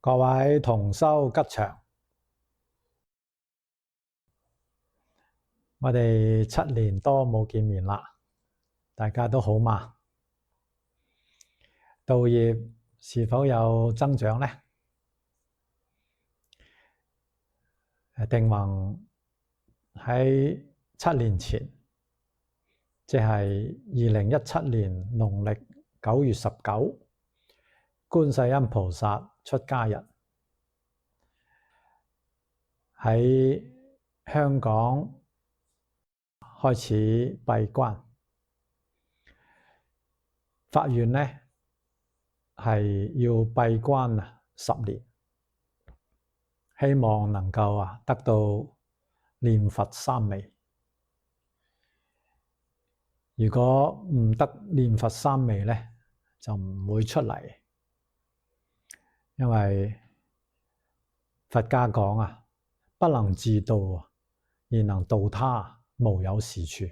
各位同修吉祥，我哋7年多冇見面啦，大家都好嘛？道業是否有增長呢？定宏喺7年前，即係2017年農曆9月19，觀世音菩薩出家日，喺香港開始閉關，發願呢係要閉關10年，希望能夠得到念佛三昧。如果唔得念佛三昧呢，就唔會出嚟，因為佛家講不能自度，而能度他，無有是處。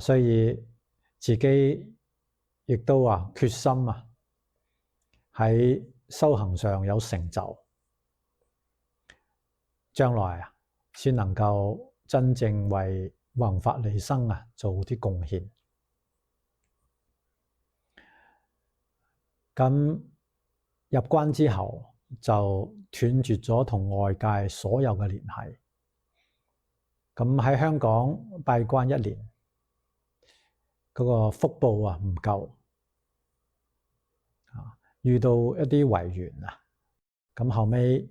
所以自己亦都決心喺修行上有成就，將來先能夠真正為弘法利生做啲貢獻。咁入關之後就斷絕咗同外界所有嘅聯繫。咁喺香港閉關1年，嗰個福報唔夠，遇到一啲違緣咁後尾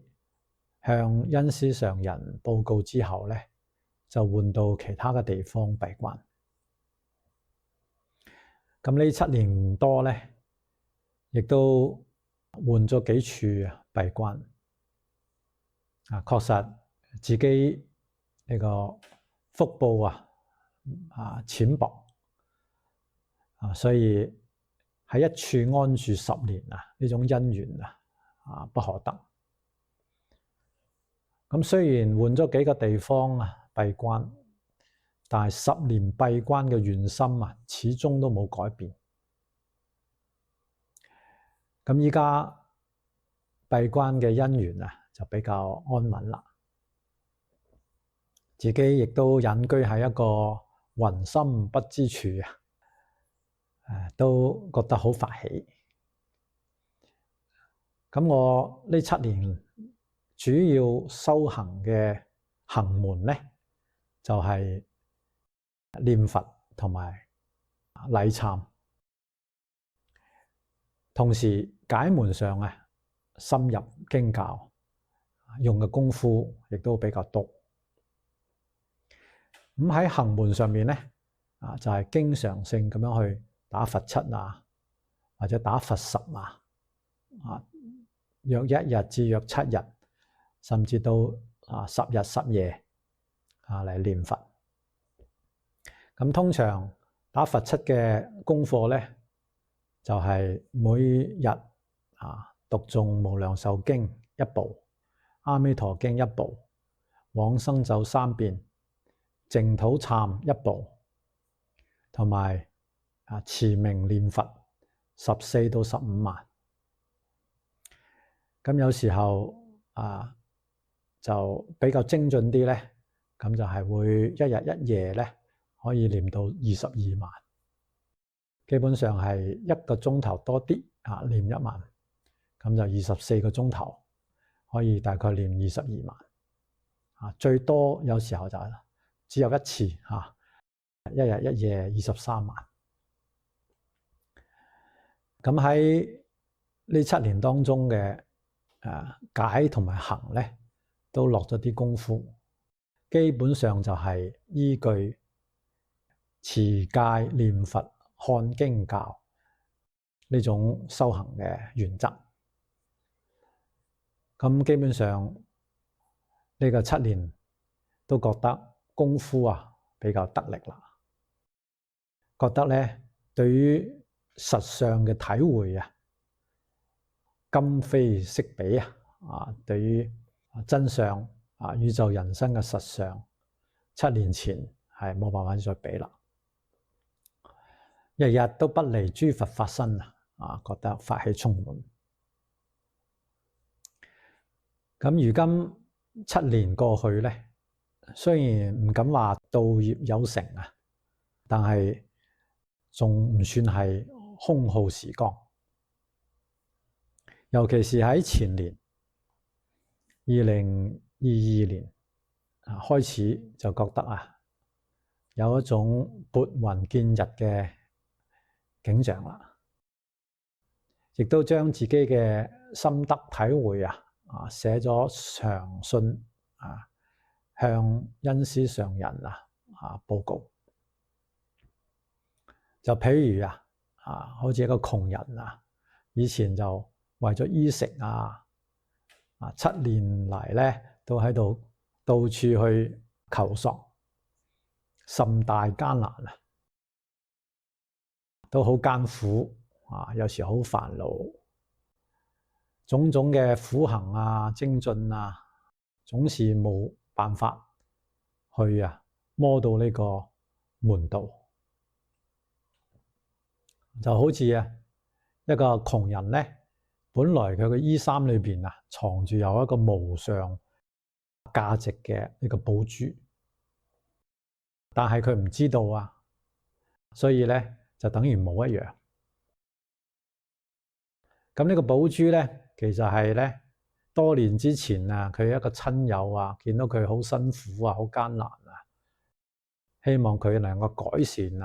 向恩師上人報告之後呢，就換到其他嘅地方閉關。咁呢7年多呢，亦都換咗幾處閉關。確實自己呢個福報淺薄，所以喺一處安住10年呢種因緣不可得。咁雖然換咗幾個地方閉關，但係10年閉關嘅願心始終都冇改變。咁依家閉關嘅因緣就比較安穩啦，自己亦都隱居喺一個雲深不知處都覺得好發喜。咁我呢7年主要修行嘅行門呢，就係念佛同埋禮懺，同時解門上深入經教，用嘅功夫亦都比較多。咁喺行門上面呢，就係經常性咁樣去打佛7或者打佛10約1日至約7日，甚至到10日10夜嚟念佛。咁通常打佛7嘅功課呢，就係每日讀誦無量壽經1部，阿彌陀經1部，往生咒3遍，淨土懺1部，同埋持名念佛14到15萬。咁有時候就比較精進啲呢，咁就係會1日1夜呢，可以念到22萬。基本上係1個鐘頭多啲念1萬，咁就24個鐘頭可以大概念22萬。最多有時候就只有1次1日1夜23萬。咁喺呢7年當中嘅解同埋行呢，都落咗啲功夫，基本上就係依據持戒念佛看經教呢種修行嘅原則。咁基本上呢個7年都覺得功夫比較得力啦，覺得呢對於實相嘅體會今非昔比對於真相宇宙人生嘅實相，7年前係冇辦法再比啦。日日都不離諸佛法身覺得法喜充滿。咁如今7年過去咧，雖然唔敢話道業有成啊，但係仲唔算係空耗時光。尤其是喺前年2022年開始，就覺得有一種撥雲見日嘅景象啦，亦都將自己嘅心得體會寫咗長信向恩師上人報告。就譬如好似一個窮人以前就為咗衣食7年嚟咧都喺度到處去求索，甚大艱難都好艱苦有時好煩惱，種種嘅苦行精進總是冇辦法去摸到呢個門道。就好似一個窮人咧，本來佢嘅衣衫裏邊藏住有一個無上價值嘅呢個寶珠，但係佢唔知道所以咧就等於冇一樣。咁呢個寶珠咧，其實係咧多年之前佢一個親友見到佢好辛苦好艱難希望佢能夠改善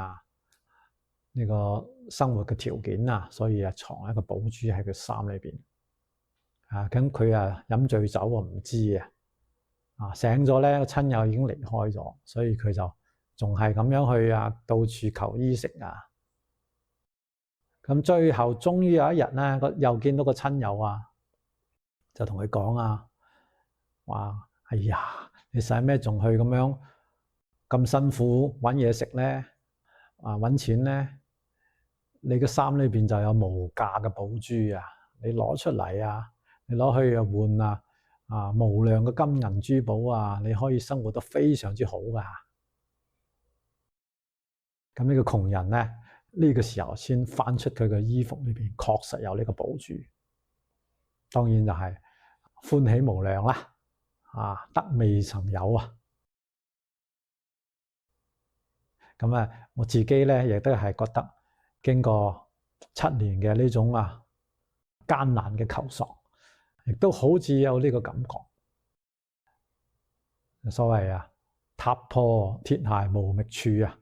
呢個生活嘅條件所以藏一個寶珠喺佢衫裏邊咁佢飲醉酒唔知醒咗咧，個親友已經離開咗，所以佢就仲係咁樣去到處求衣食咁最後終於有一日咧，又見到個親友就同佢講話哎呀，你使咩仲去咁辛苦揾嘢食咧揾錢咧？你嘅衫裏邊就有無價嘅寶珠你攞出嚟你攞去換無量嘅金銀珠寶你可以生活得非常之好噶。咁呢個窮人咧呢個時候先翻出佢嘅衣服裏邊，確實有呢個寶珠，當然就係歡喜無量啦得未曾有咁我自己咧亦都係覺得經過7年嘅呢種艱難嘅求索，亦都好似有呢個感覺。所謂踏破鐵鞋無覓處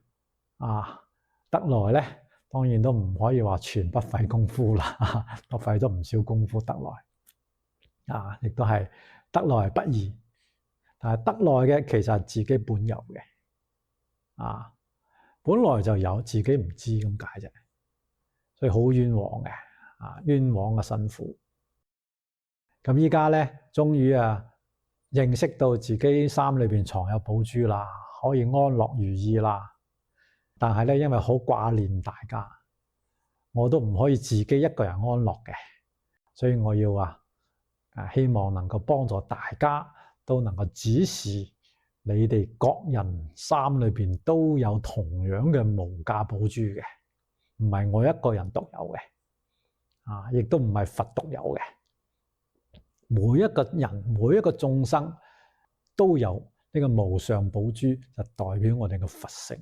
得來咧，當然都唔可以話全不費功夫啦，都費咗唔少功夫得來亦都係得來不易，但係得來嘅其實係自己本有嘅本來就有，自己唔知咁解啫，所以好冤枉嘅冤枉嘅辛苦。咁依家咧，終於認識到自己衫裏邊藏有寶珠啦，可以安樂如意啦。但係咧，因為好掛念大家，我都唔可以自己一個人安樂嘅，所以我要希望能夠幫助大家，都能夠指示你哋各人衫裏邊都有同樣嘅無價寶珠嘅，唔係我一個人獨有嘅，亦都唔係佛獨有嘅。每一個人，每一個眾生都有呢個無上寶珠，就代表我哋嘅佛性。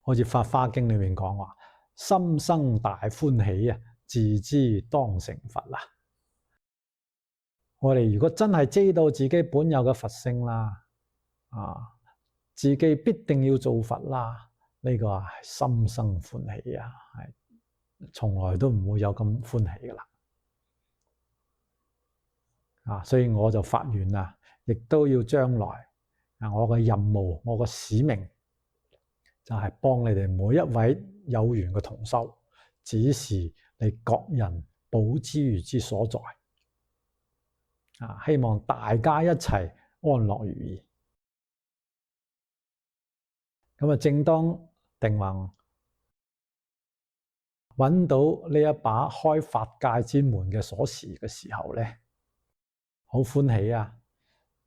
好似《法華經》裏面講話，心生大歡喜自知當成佛啦。我哋如果真係知道自己本有嘅佛性啦，自己必定要做佛啦，呢個係心生歡喜係從來都唔會有咁歡喜噶啦。所以我就發願亦都要將來我嘅任務，我嘅使命就係幫你哋每一位有緣嘅同修，指示你各人寶之如之所在。希望大家一齊安樂如意。咁正當定宏揾到呢一把開法界之門嘅鎖匙嘅時候咧，好歡喜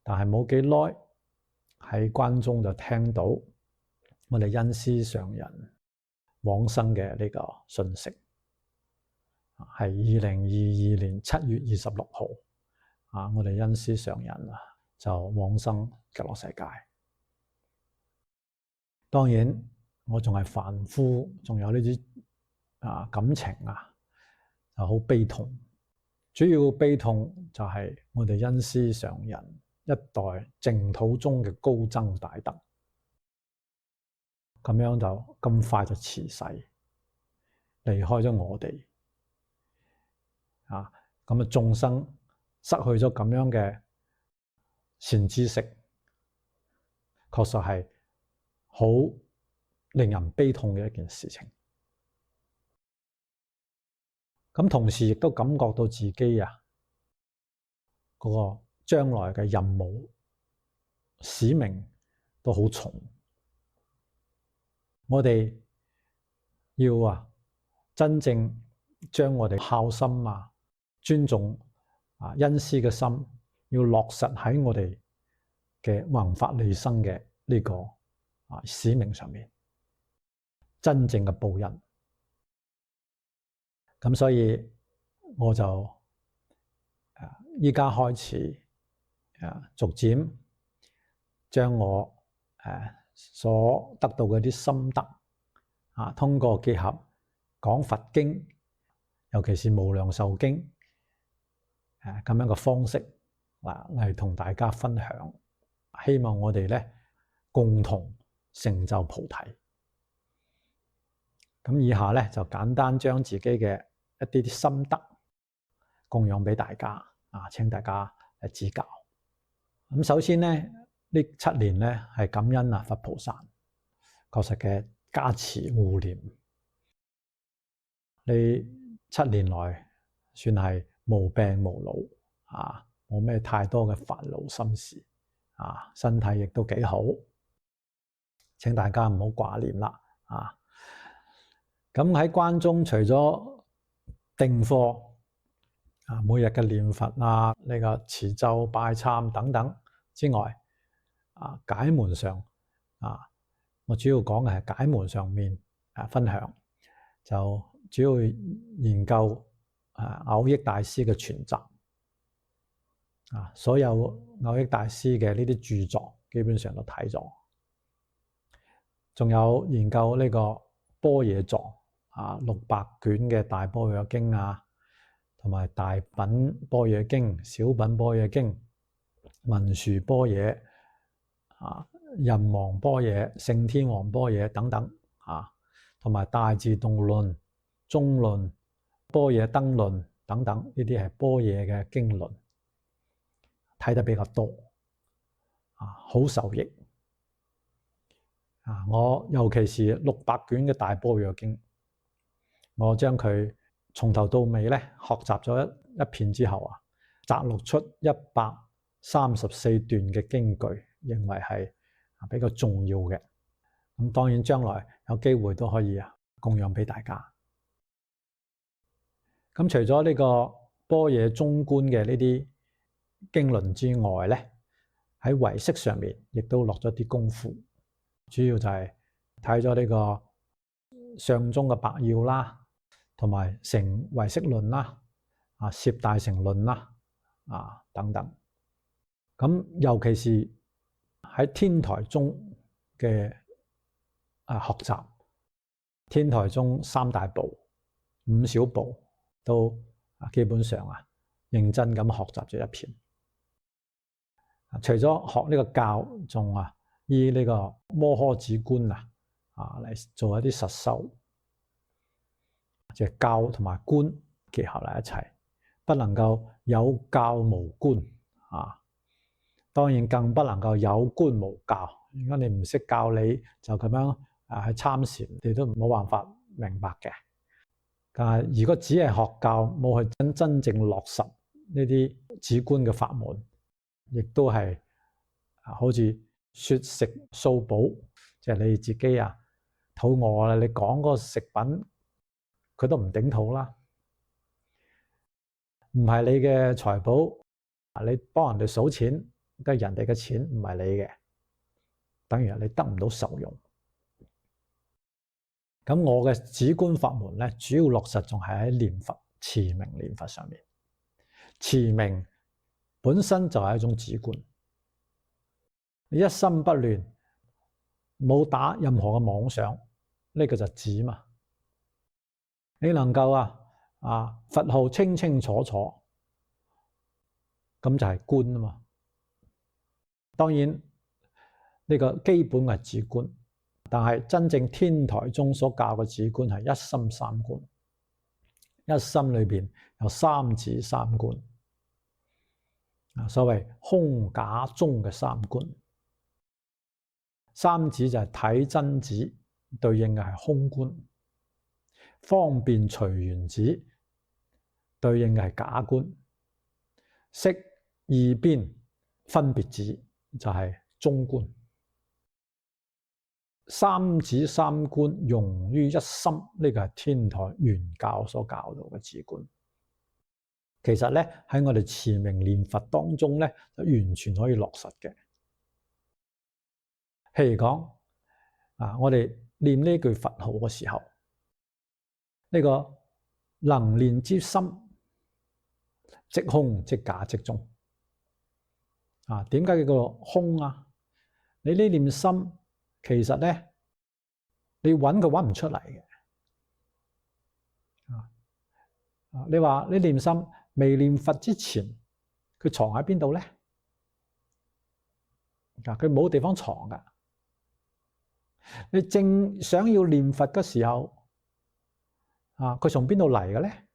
但係冇幾耐喺關中就聽到我哋恩師上人往生嘅呢個信息，係2022年7月26號我哋恩師上人就往生極樂世界。當然我仲係凡夫，仲有呢啲感情就好悲痛。主要悲痛就係我哋恩師上人一代淨土宗嘅高僧大德，咁樣就咁快就辭世，離開咗我哋。咁眾生失去咗咁樣嘅善知識，確實係好令人悲痛嘅一件事情。咁同時亦都感覺到自己嗰個將來嘅任務使命都好重。我哋要真正將我哋孝心尊重恩師嘅心，要落實喺我哋嘅弘法利生嘅呢個使命上面，真正嘅報恩。咁所以我就而家開始逐漸將我所得到嘅啲心得通過結合講佛經，尤其是無量壽經咁樣嘅方式嚟同大家分享，希望我哋咧共同成就菩提。咁以下咧就簡單將自己嘅一啲心得供養俾大家請大家指教。咁首先咧，呢7年咧係感恩佛菩薩確實嘅加持護念。呢7年來算係無病無惱冇咩太多嘅煩惱心事身體亦都幾好，請大家唔好掛念啦咁喺關中除咗定課每日嘅念佛呢個持咒拜懺等等之外解門上我主要講嘅係解門上面分享，就主要研究蕅益大師嘅全集所有蕅益大師嘅呢啲著作基本上都睇咗，仲有研究呢個般若藏600卷嘅大般若經同埋大品般若經、小品般若經、文殊般若人王般若、聖天王般若等等同埋大自動論、中論、般若燈論等等，呢啲係般若嘅經論，睇得比較多好受益我尤其是600卷嘅大般若經，我將佢從頭到尾咧學習咗一遍之後摘錄出134段嘅經句，認為係比較重要嘅。咁當然將來有機會都可以供養俾大家。咁除咗呢個般若中觀嘅呢啲經論之外咧，喺唯識上面亦都落咗啲功夫，主要就係睇咗呢個上宗嘅百要啦，同埋成唯識論啦攝大乘論啦等等。咁尤其是喺天台宗嘅學習，天台宗3大部、5小部都基本上認真咁學習咗一遍。除咗學呢個教，仲依呢個摩訶止觀嚟做一啲實修，即係教同埋觀結合喺一齊，不能夠有教無觀當然更不能夠有觀無教。如果你唔識教理，就咁樣去參禪，你都冇辦法明白嘅。但係如果只係學教，冇去真正落實呢啲止觀嘅法門，亦都係好似說食掃寶，即係你自己肚餓啦，你講嗰個食品佢都唔頂肚啦，唔係你嘅財寶，你幫人哋數錢都係人哋嘅錢，唔係你嘅，等於你得唔到受用。咁我嘅止觀法門咧，主要落實仲係喺念佛、持名念佛上面。持名本身就係一種止觀，你一心不亂，冇打任何嘅妄想，呢個就止嘛。你能夠佛號清清楚楚，咁就係觀啊嘛。當然呢個基本係止觀，但係真正天台宗所教嘅止觀係一心三觀，一心裏邊有三止三觀，所謂空假中嘅三觀。三止就係體真止，對應嘅係空觀；方便隨緣止，對應嘅係假觀；識二邊分別止，就係中觀。三止三觀融於一心，呢個係天台原教所教導嘅止觀。其實咧喺我哋持名念佛當中咧，就完全可以落實嘅。譬如講我哋念呢句佛號嘅時候，呢個能念之心，即空即假即中。點解叫做空啊？你呢念心其實咧，你揾佢揾唔出嚟嘅。你話你念心未念佛之前，佢藏喺邊度咧？佢冇地方藏噶。你正想要念佛嘅時候，佢從邊度嚟嘅咧？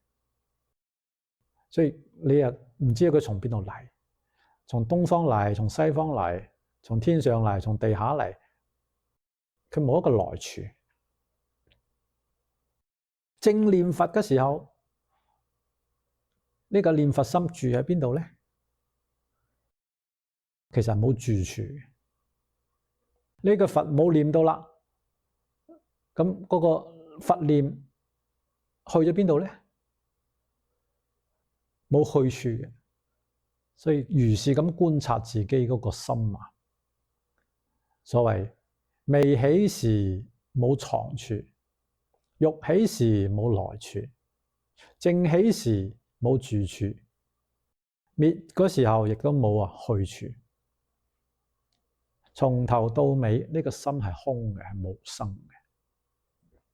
所以你又唔知佢從邊度嚟，從東方嚟，從西方嚟，從天上嚟，從地下嚟，佢冇一個來處。正念佛嘅時候，呢個念佛心住喺邊度咧？其實冇住處。呢個佛冇念到啦，咁嗰個佛念去咗邊度咧？冇去處嘅，所以如是咁觀察自己嗰個心啊。所謂未起時冇藏處，欲起時冇來處，正起時冇住處，滅嗰時候亦都冇去處。從頭到尾呢個心係空嘅，係無生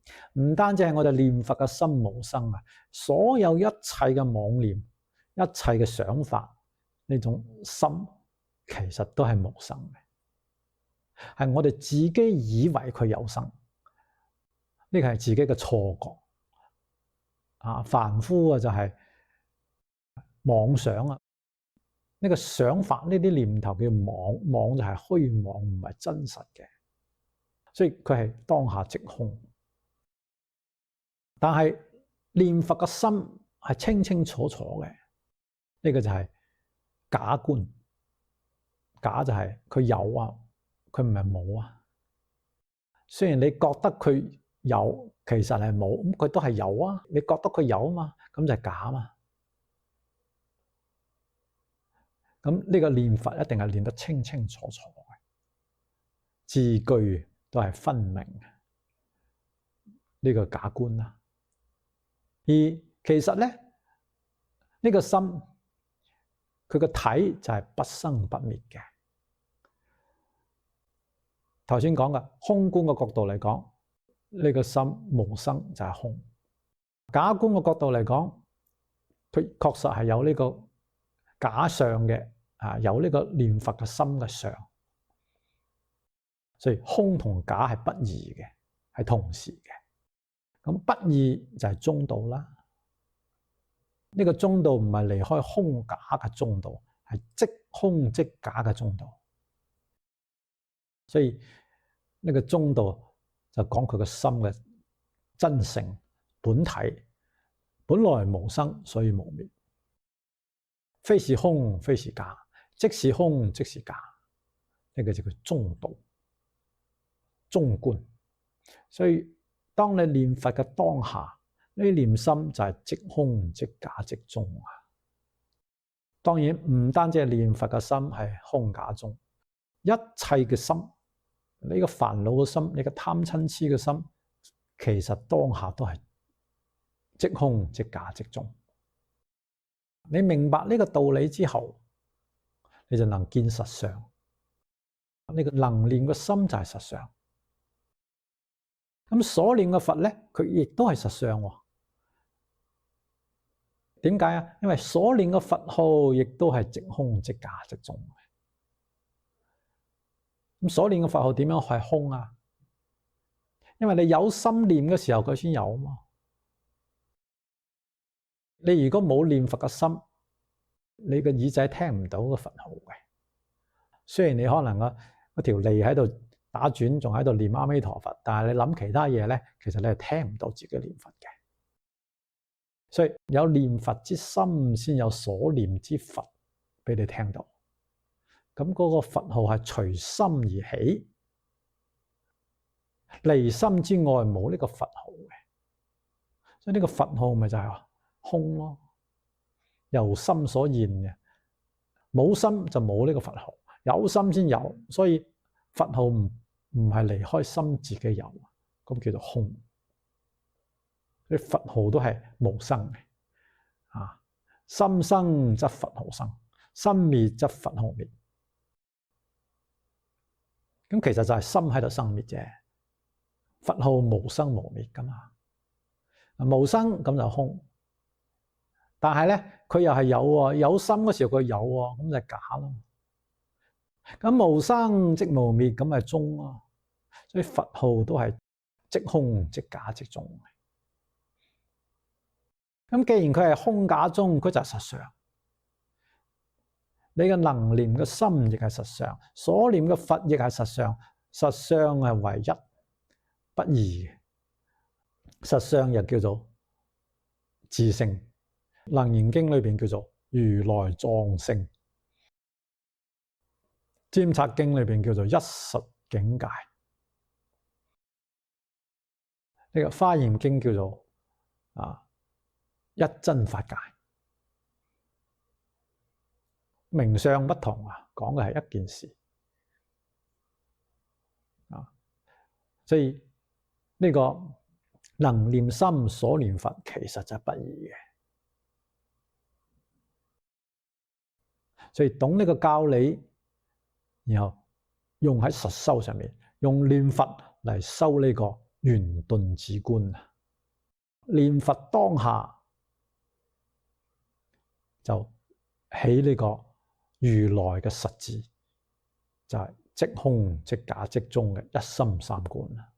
嘅。唔單止係我哋念佛嘅心無生啊，所有一切嘅妄念、一切嘅想法，呢種心其實都係無生嘅，係我哋自己以為佢有生，呢個係自己嘅錯覺。凡夫就係妄想啊。呢個想法，呢啲念頭叫妄，妄就係虛妄，唔係真實嘅，所以佢係當下即空。但係念佛嘅心係清清楚楚嘅，呢個就係假觀。假就係佢有佢唔係冇啊。雖然你覺得佢有，其實係冇，咁佢都係有啊。你覺得佢有嘛，咁就係假嘛。咁呢個念佛一定係念得清清楚楚嘅，字句都係分明嘅，呢個假觀啦。而其實咧，呢個心佢個體就係不生不滅嘅。頭先講嘅空觀嘅角度嚟講，呢個心無生就係空。假觀嘅角度嚟講，佢確實係有呢個假相嘅，有呢個念佛嘅心嘅相，所以空同假係不二嘅，係同時嘅。咁不二就係中道啦。呢個中道唔係離開空假嘅中道，係即空即假嘅中道。所以呢個中道就講佢個心嘅真性本體，本來無生，所以無滅。非是空，非是假，即是空，即是假，呢個就叫中道、中觀。所以當你念佛嘅當下，呢念心就係即空、即假、即中啊。當然唔單止係念佛嘅心係空假中，一切嘅心，呢個煩惱嘅心，呢個貪嗔癡嘅心，其實當下都係即空即假即中。你明白呢個道理之後，你就能見實相。呢個能念嘅心就係實相。咁所念嘅佛咧，佢亦都係實相喎。點解啊？因為所念嘅佛號亦都係即空即假即中。咁所念嘅佛號點樣係空啊？因為你有心念嘅時候，佢先有嘛。你如果冇念佛嘅心，你個耳仔聽唔到個佛號嘅。雖然你可能嗰條脷喺度打轉，仲喺度念阿彌陀佛，但係你諗其他嘢咧，其實你係聽唔到自己念佛嘅。所以有念佛之心，先有所念之佛俾你聽到。咁嗰個佛號係隨心而起，離心之外冇呢個佛號嘅。所以呢個佛號咪就係空咯，由心所現嘅，冇心就冇呢個佛號，有心先有。所以佛號唔係離開心自己有，咁叫做空。啲佛號都係無生嘅，啊，心生則佛號生，心滅則佛號滅。咁其實就係心喺度生滅啫，佛號無生無滅噶嘛。無生咁就空，但係咧佢又係有喎，有心嗰時候佢有喎，咁就係假咯。咁無生即無滅，咁係中咯。所以佛號都係即空即假即中。咁既然佢係空假中，佢就係實相。你嘅能念嘅心亦係實相，所念嘅佛亦係實相。實相係唯一不二嘅，實相又叫做自性。楞嚴經裏邊叫做如來藏性，尖策經裏邊叫做一實境界，呢個華嚴經叫做一真法界。名相不同啊，講嘅係一件事啊。所以呢個能念心所念佛，其實就係不二嘅。所以懂呢個教理，然後用喺實修上面，用念佛嚟修呢個圓頓止觀啊。念佛當下就起呢個如來嘅實智，就係即空即假即中嘅一心三觀啦。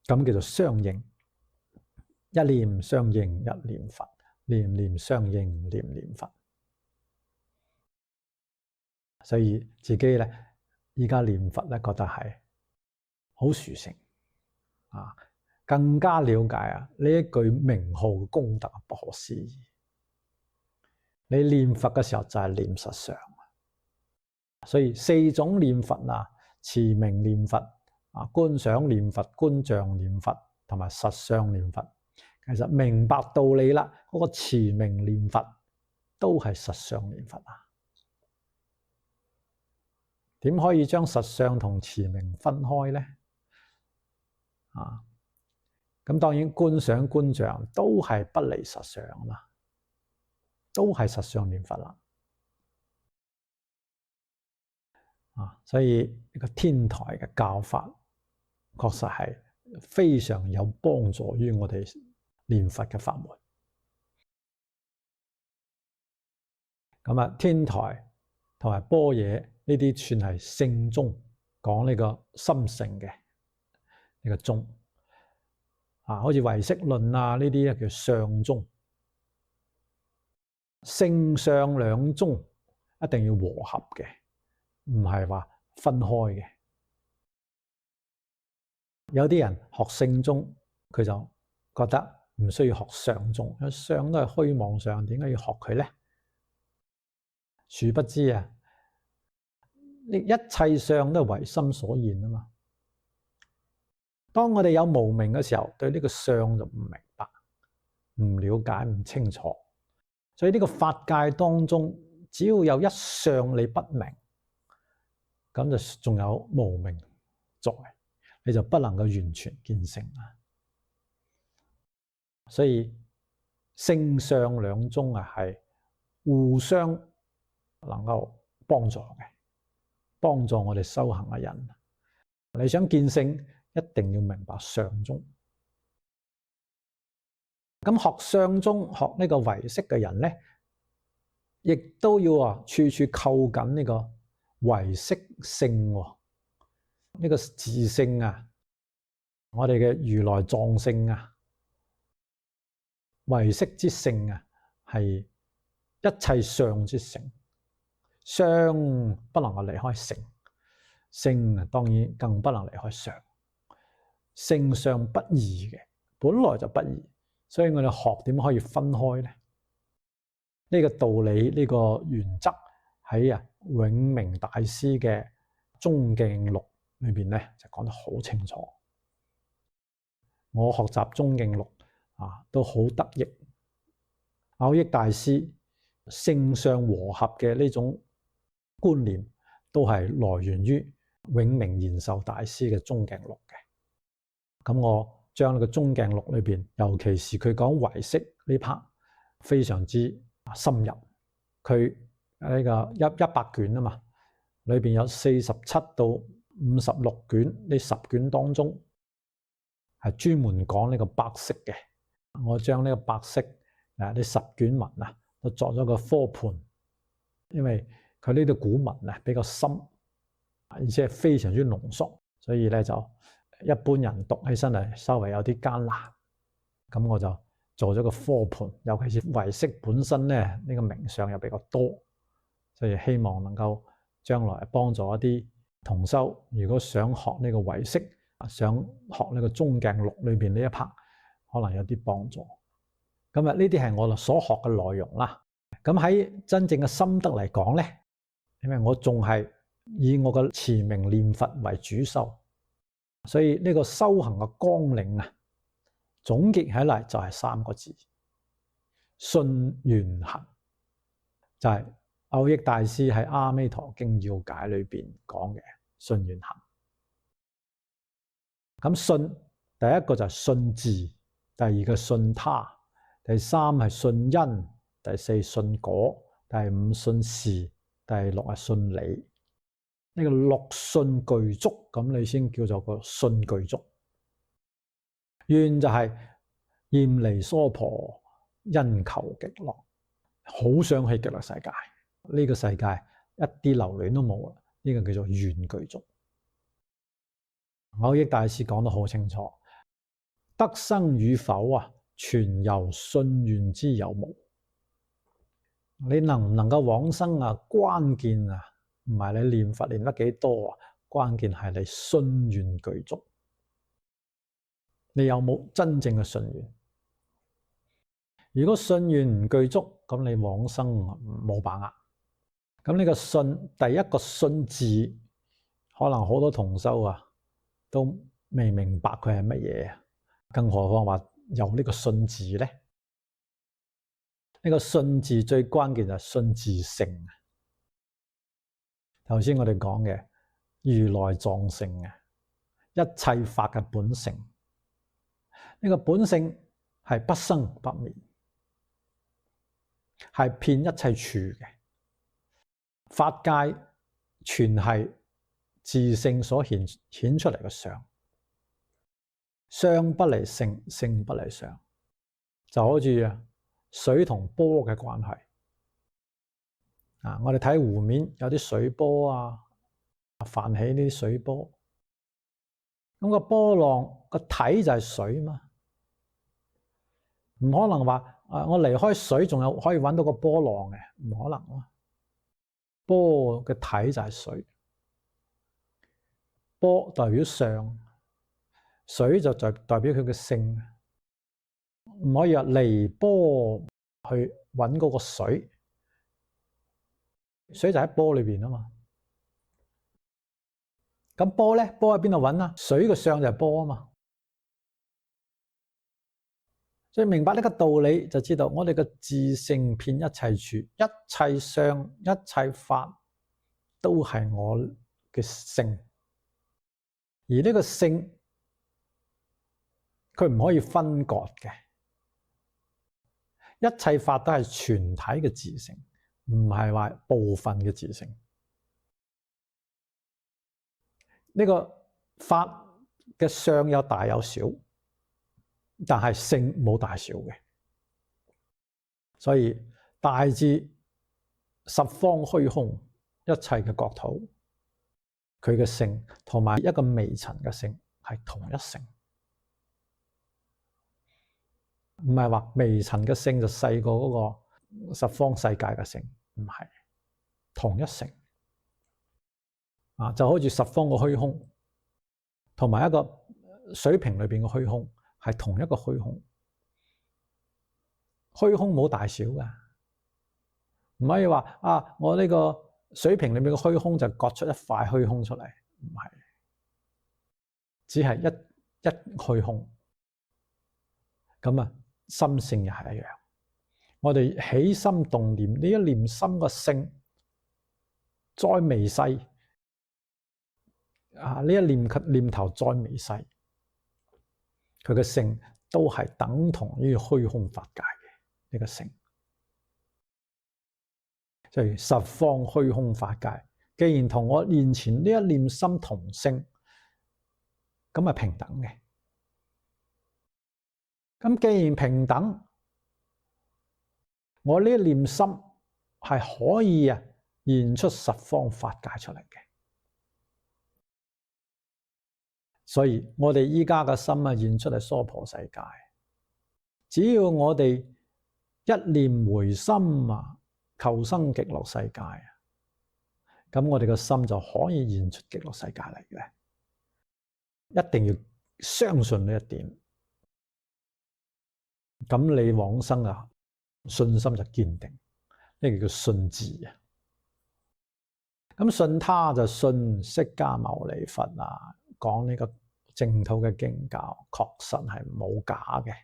咁叫做相應，一念相應一念佛，念念相應念念佛。所以自己咧，依家念佛咧，覺得係好殊勝啊！更加了解呢一句名號功德不可思議。你念佛嘅時候就係念實相，所以四種念佛啊，持名念佛啊，觀想念佛、觀像念佛同埋實相念佛。其實明白道理啦，嗰個持名念佛都係實相念佛啊。點可以將實相同持名分開呢？咁當然觀想觀像都係不離實相啦，都係實相念佛啦。所以呢個天台嘅教法確實係非常有幫助於我哋念佛嘅法門。咁天台同埋般若呢啲算係聖宗，講呢個心性嘅呢個宗。好似唯識論啊呢啲叫相宗。聖相兩宗一定要和合嘅，唔係話分開嘅。有啲人學聖宗，佢就覺得唔需要學相宗，因為相都係虛妄相，點解要學佢呢？殊不知啊，一切相都係唯心所現啊嘛。當我哋有無明嘅時候，對呢個相就唔明白、唔了解、唔清楚。所以呢個法界當中，只要有一相你不明，咁就仲有無明在。你就不能夠完全見性啊。所以性相兩宗啊，係互相能夠幫助嘅，幫助我哋修行嘅人。你想見性，一定要明白相宗。咁學相宗，學呢個唯識嘅人咧，亦都要處處扣緊呢個唯識性，呢個自性啊，我哋嘅如來藏性啊，唯識之性啊，係一切相之性，相不能夠離開性，性啊當然更不能離開相，性相不異嘅，本來就不異，所以我哋學點可以分開呢？呢個道理，呢個原則喺永明大師嘅《宗鏡錄》裏邊咧就講得好清楚。我學習《宗鏡錄》都好得益。蕅益大師性相和合嘅呢種觀念，都係來源於永明賢壽大師嘅《宗鏡錄》嘅。咁我將呢個《宗鏡錄》裏邊，尤其是佢講唯識呢 part，非常之深入。佢呢個100卷啊嘛，裏邊有47到56卷，呢10卷當中係專門講呢個白色嘅。我將呢個白色呢10卷文都作咗個科盤，因為佢呢啲古文比較深，而且係非常之濃縮，所以咧就一般人讀起身嚟稍微有啲艱難。咁我就做咗個科盤，尤其是唯識本身咧，呢個名相又比較多，所以希望能夠將來幫助一啲同修，如果想學呢個唯識，想學呢個宗鏡錄裏邊呢一 part，可能有啲幫助。咁呢啲係我所學嘅內容啦。咁喺真正嘅心得嚟講咧，因為我仲係以我嘅持名念佛為主修，所以呢個修行嘅綱領總結起嚟就係3個字：信願行。就係蕅益大師喺《阿彌陀經要解》裏邊講嘅信願行。咁信第一個就係信自，第二個信他，第三係信因，第四信果，第五信事，第六係信理。呢個6信具足，咁你先叫做個信具足。願就係厭離娑婆，因求極樂，好想去極樂世界。呢個世界一啲留戀都冇啦，呢個叫做願具足。蕅益大師講得好清楚，得生與否全由信願之有無。你能唔能夠往生關鍵唔係你念佛念得幾多關鍵係你信願具足。你有冇真正嘅信願？如果信願唔具足，咁你往生冇把握。咁呢個信，第一個信字，可能好多同修都未明白佢係乜嘢，更何況話有呢個信字咧？呢個信字最關鍵就係信自性。頭先我哋講嘅如來藏性一切法嘅本性，呢個本性係不生不滅，係遍一切處嘅。法界全係自性所顯出嚟嘅相，相不離性，性不離相，就好似水同波嘅關係。我哋睇湖面有啲水波泛起呢啲水波，咁個波浪個體就係水嘛，唔可能話我離開水仲有可以揾到個波浪嘅，唔可能。波嘅體就係水，波代表相，水就代表佢嘅性，唔可以話離波去揾嗰個水，水就喺波裏邊嘛。咁波咧，波喺邊度揾？水嘅相就係波嘛。所以明白呢個道理，就知道我哋嘅自性遍一切處，一切相、一切法都係我嘅性。而呢個性佢唔可以分割嘅。一切法都係全體嘅自性，唔係話部分嘅自性。呢個法嘅相有大有小，但係性冇大小嘅。所以大至十方虛空一切嘅國土，佢嘅性同埋一個微塵嘅性係同一性，唔係話微塵嘅性就細過嗰個十方世界嘅性，唔係同一性。就好似十方嘅虛空同埋一個水瓶裏邊嘅虛空係同一個虛空，虛空冇大小㗎，唔可以話我呢個水瓶裏面嘅虛空就割出一塊虛空出嚟，唔係，只係一虛空。咁啊，心性又係一樣。我哋起心動念呢一念心嘅性，再微細呢一念頭再微細，佢嘅性都係等同於虛空法界嘅呢個性。即係十方虛空法界，既然同我現前呢一念心同性，咁係平等嘅。咁既然平等，我呢一念心係可以現出十方法界出嚟嘅。所以我哋依家嘅心現出嚟娑婆世界，只要我哋一念回心求生極樂世界，咁我哋嘅心就可以現出極樂世界嚟嘅。一定要相信呢一點，咁你往生信心就堅定，呢個叫信自。咁信他就信釋迦牟尼佛講呢個淨土嘅經教，確實係冇假嘅，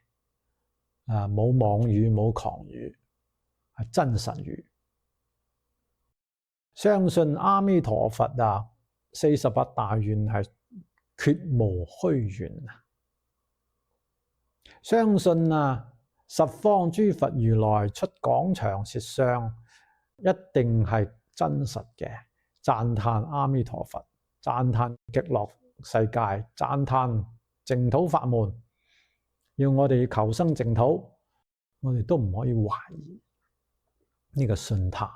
冇妄語冇誑語，係真實語。相信阿彌陀佛48大願係絕無虛願。相信十方諸佛如來出廣長舌相，一定係真實嘅。讚歎阿彌陀佛，讚歎極樂世界，讚歎淨土法門，要我哋求生淨土，我哋都唔可以懷疑呢個信他，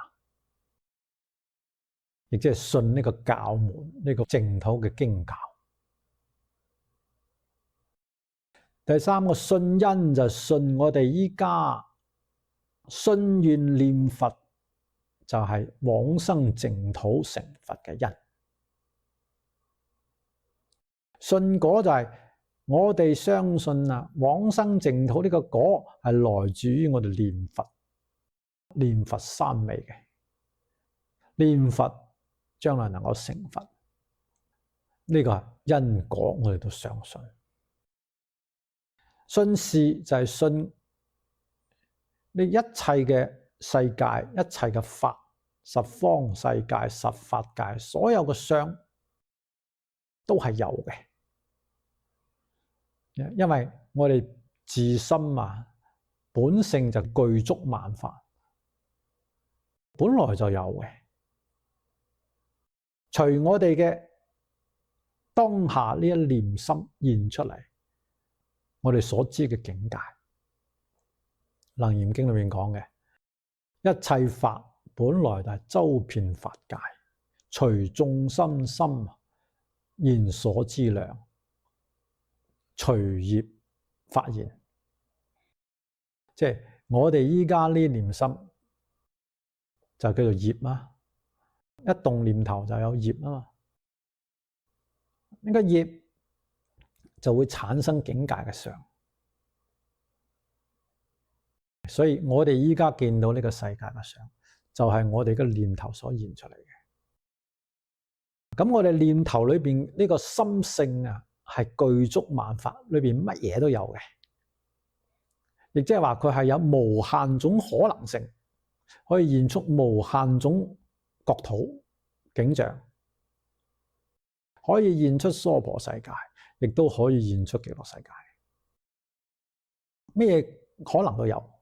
亦即係信呢個教門，呢個淨土嘅經教。第三個信因就信我哋依家信願念佛，就係往生淨土成佛嘅因。信果就係我哋相信往生淨土呢個果係來自於我哋念佛，念佛三昧嘅，念佛將來能夠成佛，呢個係因果，我哋都相信。信事就係信你一切嘅世界，一切嘅法，十方世界、十法界，所有嘅相都係有嘅。因為我哋自心本性就具足萬法，本來就有嘅。隨我哋嘅當下呢一念心現出嚟，我哋所知嘅境界，《楞嚴經》裏面講嘅一切法本來就係周遍法界，隨眾生心現所知量，隨業發現。即係我哋依家呢念心就叫做業，一動念頭就有業嘛。呢個業就會產生境界嘅相，所以我哋依家見到呢個世界嘅相，就係我哋嘅念頭所現出嚟嘅。咁我哋念頭裏邊呢個心性係具足萬法，裏邊乜嘢都有嘅，亦即係話佢係有無限種可能性，可以現出無限種國土景象，可以現出娑婆世界，亦都可以現出極樂世界。咩可能都有，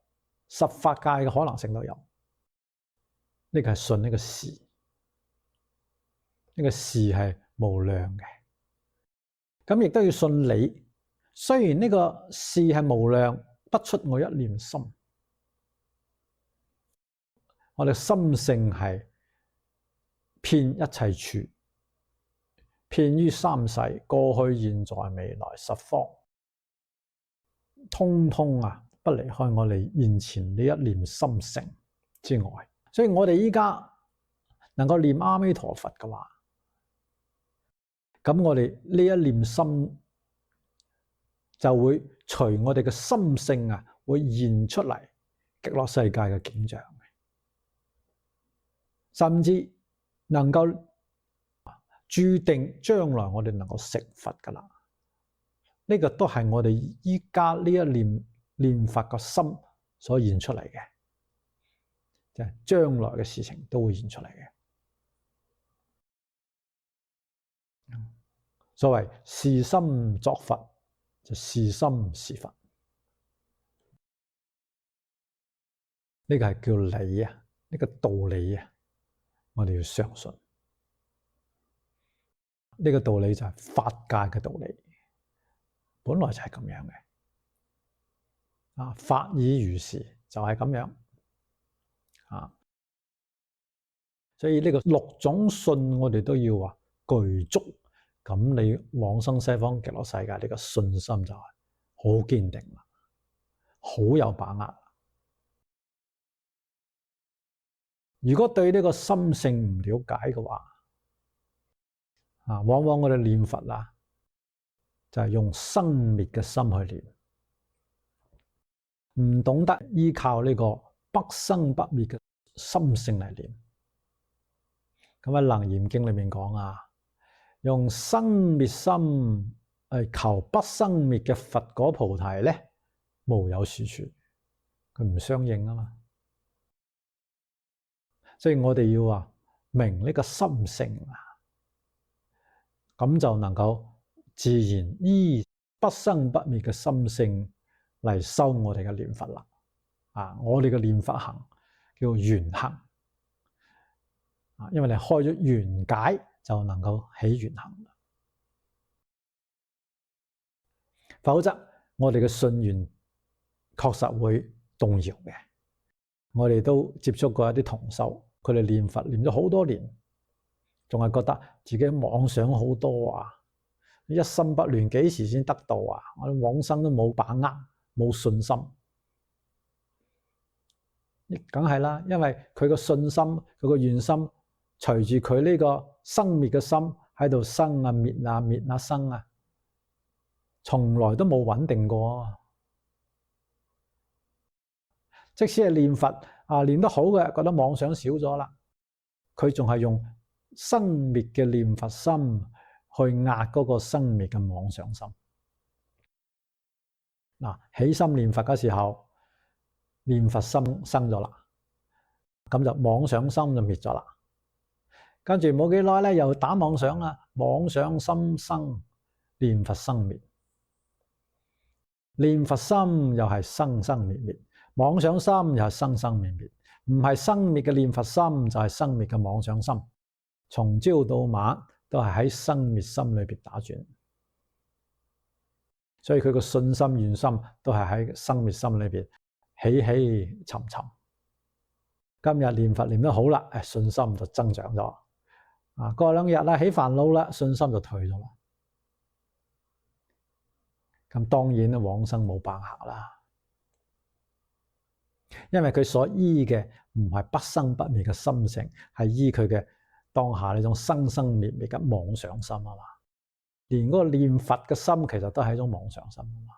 十法界嘅可能性都有。呢個係信呢個事，呢個事係無量嘅。咁亦都要信理。雖然呢個事係無量，不出我一念心。我哋心性係遍一切處，遍於三世，過去、現在、未來十方，通通不離開我哋現前呢一念心性之外。所以我哋依家能夠念阿彌陀佛嘅話，咁我哋呢一念心就會隨我哋嘅心性會現出嚟極樂世界嘅景象，甚至能夠注定將來我哋能夠成佛噶啦。呢個都係我哋依家呢一念法個心所現出嚟嘅，即係將來嘅事情都會現出嚟嘅。所謂是心作佛，就是心是佛。呢個係叫理啊，呢個道理啊，我哋要相信。呢個道理就係法界嘅道理，本來就係咁樣嘅。法已如是，就係咁樣。所以呢個六種信我哋都要具足。咁你往生西方極樂世界呢個信心就係好堅定啦，好有把握。如果對呢個心性唔了解嘅話，往往我哋念佛就係用生滅嘅心去念，唔懂得依靠呢個不生不滅嘅心性嚟念。咁喺《楞嚴經》裏面講用生滅心求不生滅嘅佛果菩提咧，無有是處，佢唔相應啊嘛。所以我哋要明呢個心性咁就能夠自然依不生不滅嘅心性嚟修我哋嘅念佛啦。我哋嘅念佛行叫緣行，因為你開咗緣解，就能夠起緣行。否則我哋嘅信願確實會動搖嘅。我哋都接觸過一啲同修，佢哋念佛念咗好多年，仲係覺得自己妄想好多一心不亂，幾時先得到我哋往生都冇把握，冇信心。梗係啦，因為佢個信心，佢個願心，隨住佢呢個生滅嘅心喺度生滅滅生從來都冇穩定過。即使係念佛念得好嘅，覺得妄想少咗啦，佢仲係用生滅嘅念佛心去壓嗰個生滅嘅妄想心。起心念佛嘅時候，念佛心生咗啦，咁就妄想心就滅咗啦。跟住冇幾耐咧，又打妄想啦，妄想心生，念佛生滅。念佛心又係生生滅滅，妄想心又係生生滅滅，唔係生滅嘅念佛心就係生滅嘅妄想心，從朝到晚都係喺生滅心裏邊打轉，所以佢個信心願心都係喺生滅心裏邊起起沉沉。今日念佛念得好啦，信心就增長咗。過兩日啦，起煩惱啦，信心就退咗啦。咁當然咧，往生冇把握啦，因為佢所依嘅唔係不生不滅嘅心性，係依佢嘅當下呢種生生滅滅嘅妄想心嘛。連嗰個念佛嘅心其實都係一種妄想心嘛。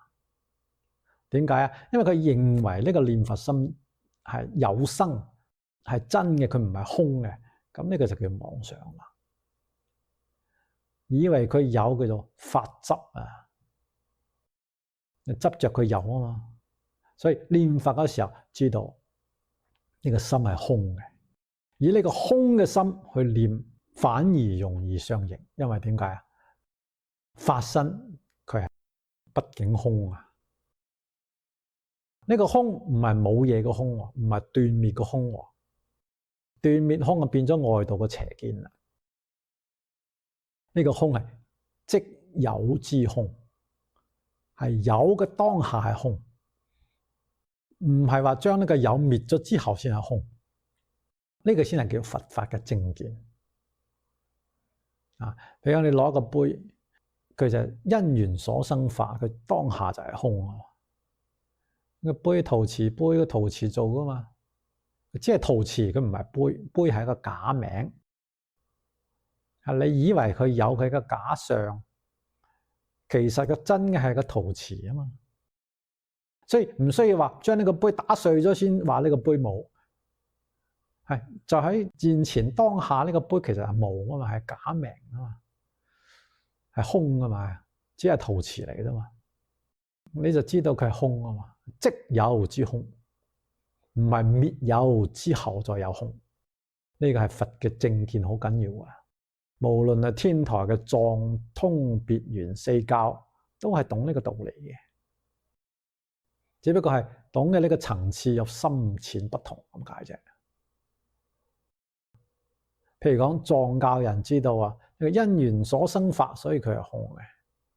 點解？因為佢認為呢個念佛心係有生，係真嘅，佢唔係空嘅，咁呢個就叫妄想啦。以為佢有叫做法執執着佢有嘛，所以念佛嘅時候知道呢個心係空嘅，以呢個空嘅心去念反而容易相應，因為點解？法身佢係畢竟空呢個空唔係冇嘢嘅空，唔係斷滅嘅空。斷滅空就變咗外道嘅邪見啦。呢個空係即有之空，係有嘅當下係空，唔係話將呢個有滅咗之後先係空。呢個先係叫佛法嘅正見。譬如你攞個杯，佢就因緣所生法，佢當下就係空啊。個杯陶瓷杯，個陶瓷做噶嘛，只係陶瓷，佢唔係杯，杯係一個假名。你以為佢有佢嘅假相，其實個真嘅係個陶瓷啊嘛。所以唔需要話將呢個杯打碎咗先話呢個杯冇。係就喺現前當下呢個杯其實係冇啊嘛，係假名啊嘛，係空啊嘛，只係陶瓷嚟嘅啫嘛。你就知道佢係空啊嘛，即有之空，唔係滅有之後再有空。呢個係佛嘅正見，好緊要啊！無論係天台嘅藏通別圓四教，都係懂呢個道理嘅，只不過係懂嘅呢個層次有深淺不同咁解啫。譬如講藏教人知道啊，因緣所生法，所以佢係空嘅，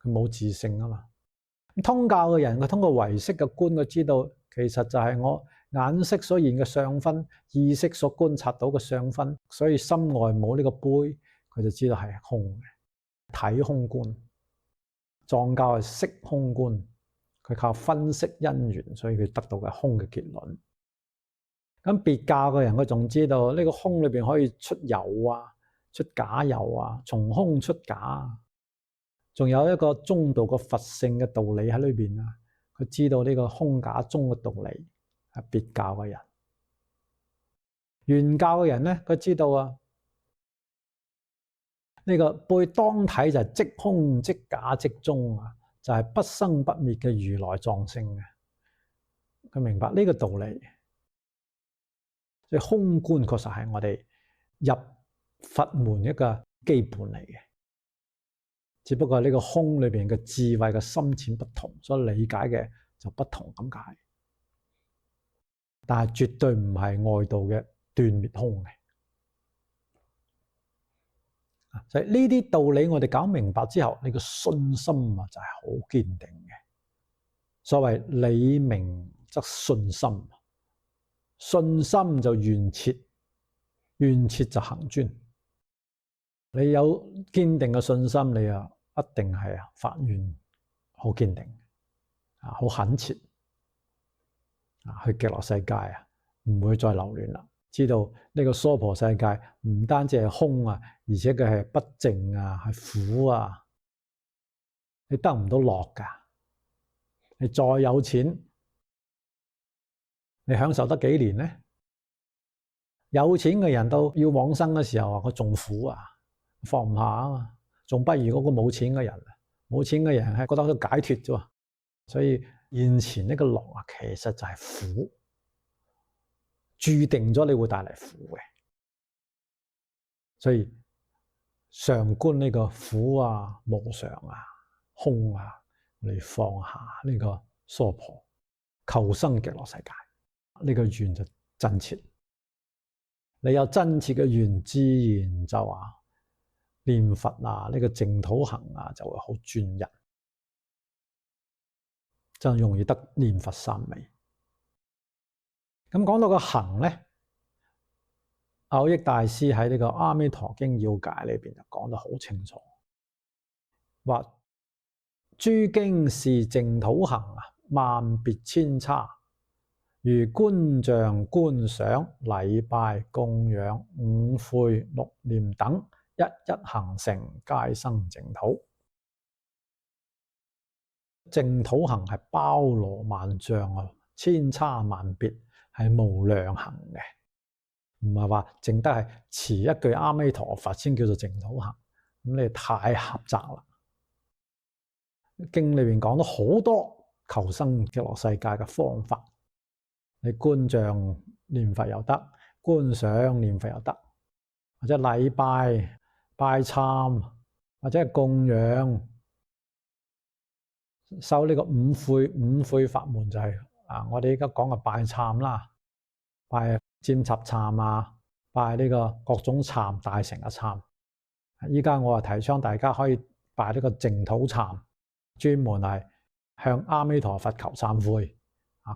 佢冇自性啊嘛。通教嘅人，佢通過唯識嘅觀，佢知道其實就係我眼識所現嘅相分，意識所觀察到嘅相分，所以心外冇呢個杯，佢就知道係空嘅，體空觀。藏教係識空觀，佢靠分析因緣，所以佢得到嘅空嘅結論。咁別教嘅人，佢仲知道呢個空裏邊可以出有啊，出假有啊，從空出假。仲有一個中道嘅佛性嘅道理喺裏邊啊，佢知道呢個空假中嘅道理係別教嘅人。原教嘅人咧，佢知道啊，呢個杯當體就係即空即假即中啊，就係不生不滅嘅如來藏性嘅。佢明白呢個道理，所以空觀確實係我哋入佛門一個基本嚟嘅。只不過呢個空裏邊嘅智慧嘅深淺不同，所以理解嘅就不同咁解。但係絕對唔係外道嘅斷滅空嘅。所以呢啲道理我哋搞明白之後，你個信心啊就係好堅定嘅。所謂理明則信心，信心就願切，願切就行專。你有堅定嘅信心，你啊一定係發願好堅定，好懇切，去極樂世界啊，唔會再流亂啦。知道呢個娑婆世界唔單止係空啊，而且佢係不淨啊，係苦啊，你得唔到樂噶。你再有錢，你享受得幾年呢？有錢嘅人到要往生嘅時候啊，佢仲苦啊，放唔下啊嘛，仲不如嗰個冇錢嘅人。冇錢嘅人係覺得佢解脫啫，所以現前呢個樂啊，其實就係苦，注定咗你會帶嚟苦嘅。所以常觀呢個苦啊、無常啊、空啊，你放下呢個娑婆，求生極樂世界，呢個願就真切。你有真切嘅願，自然就念佛啊，呢個淨土行啊，就會好專一，就容易得念佛三昧。咁講到個行咧，蕅益大師喺呢個《阿彌陀經要解》裏邊就講得好清楚，話諸經是淨土行啊，萬別千差，如觀像、觀想、禮拜、供養、五悔、六念等，一一行成，皆生淨土。淨土行係包羅萬象啊，千差萬別，係無量行嘅，唔係話淨得係持一句阿彌陀佛先叫做淨土行，咁你太狹窄啦。經裏面講咗好多求生極樂世界嘅方法，你觀像念佛又得，觀想念佛又得，或者禮拜拜懺，或者係供養，修呢個五悔法門就係我哋而家講嘅拜懺啦，拜占插懺啊，拜呢個各種懺大乘嘅懺。依家我提倡大家可以拜呢個淨土懺，專門係向阿彌陀佛求懺悔，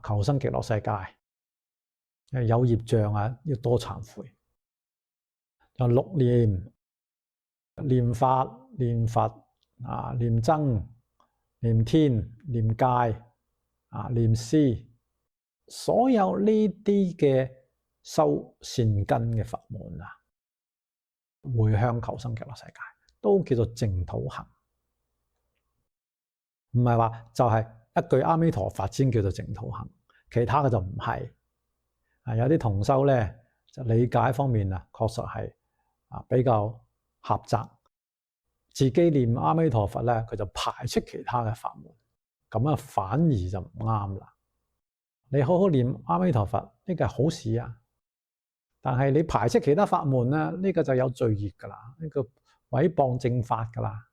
求生極樂世界。有業障要多懺悔。就六念，念法、念佛、念僧、念天、念戒、念師，所有呢啲嘅修善根嘅法門回向求生極樂世界，都叫做淨土行。唔係話就係一句阿彌陀佛先叫做淨土行，其他嘅就唔係。有啲同修咧就理解方面確實係比較狹窄，自己念阿彌陀佛咧，佢就排斥其他嘅法門，咁反而就唔啱啦。你好好念阿彌陀佛，呢個係好事啊，但係你排斥其他法門咧，呢個就有罪業噶啦，呢個毀謗正法噶啦。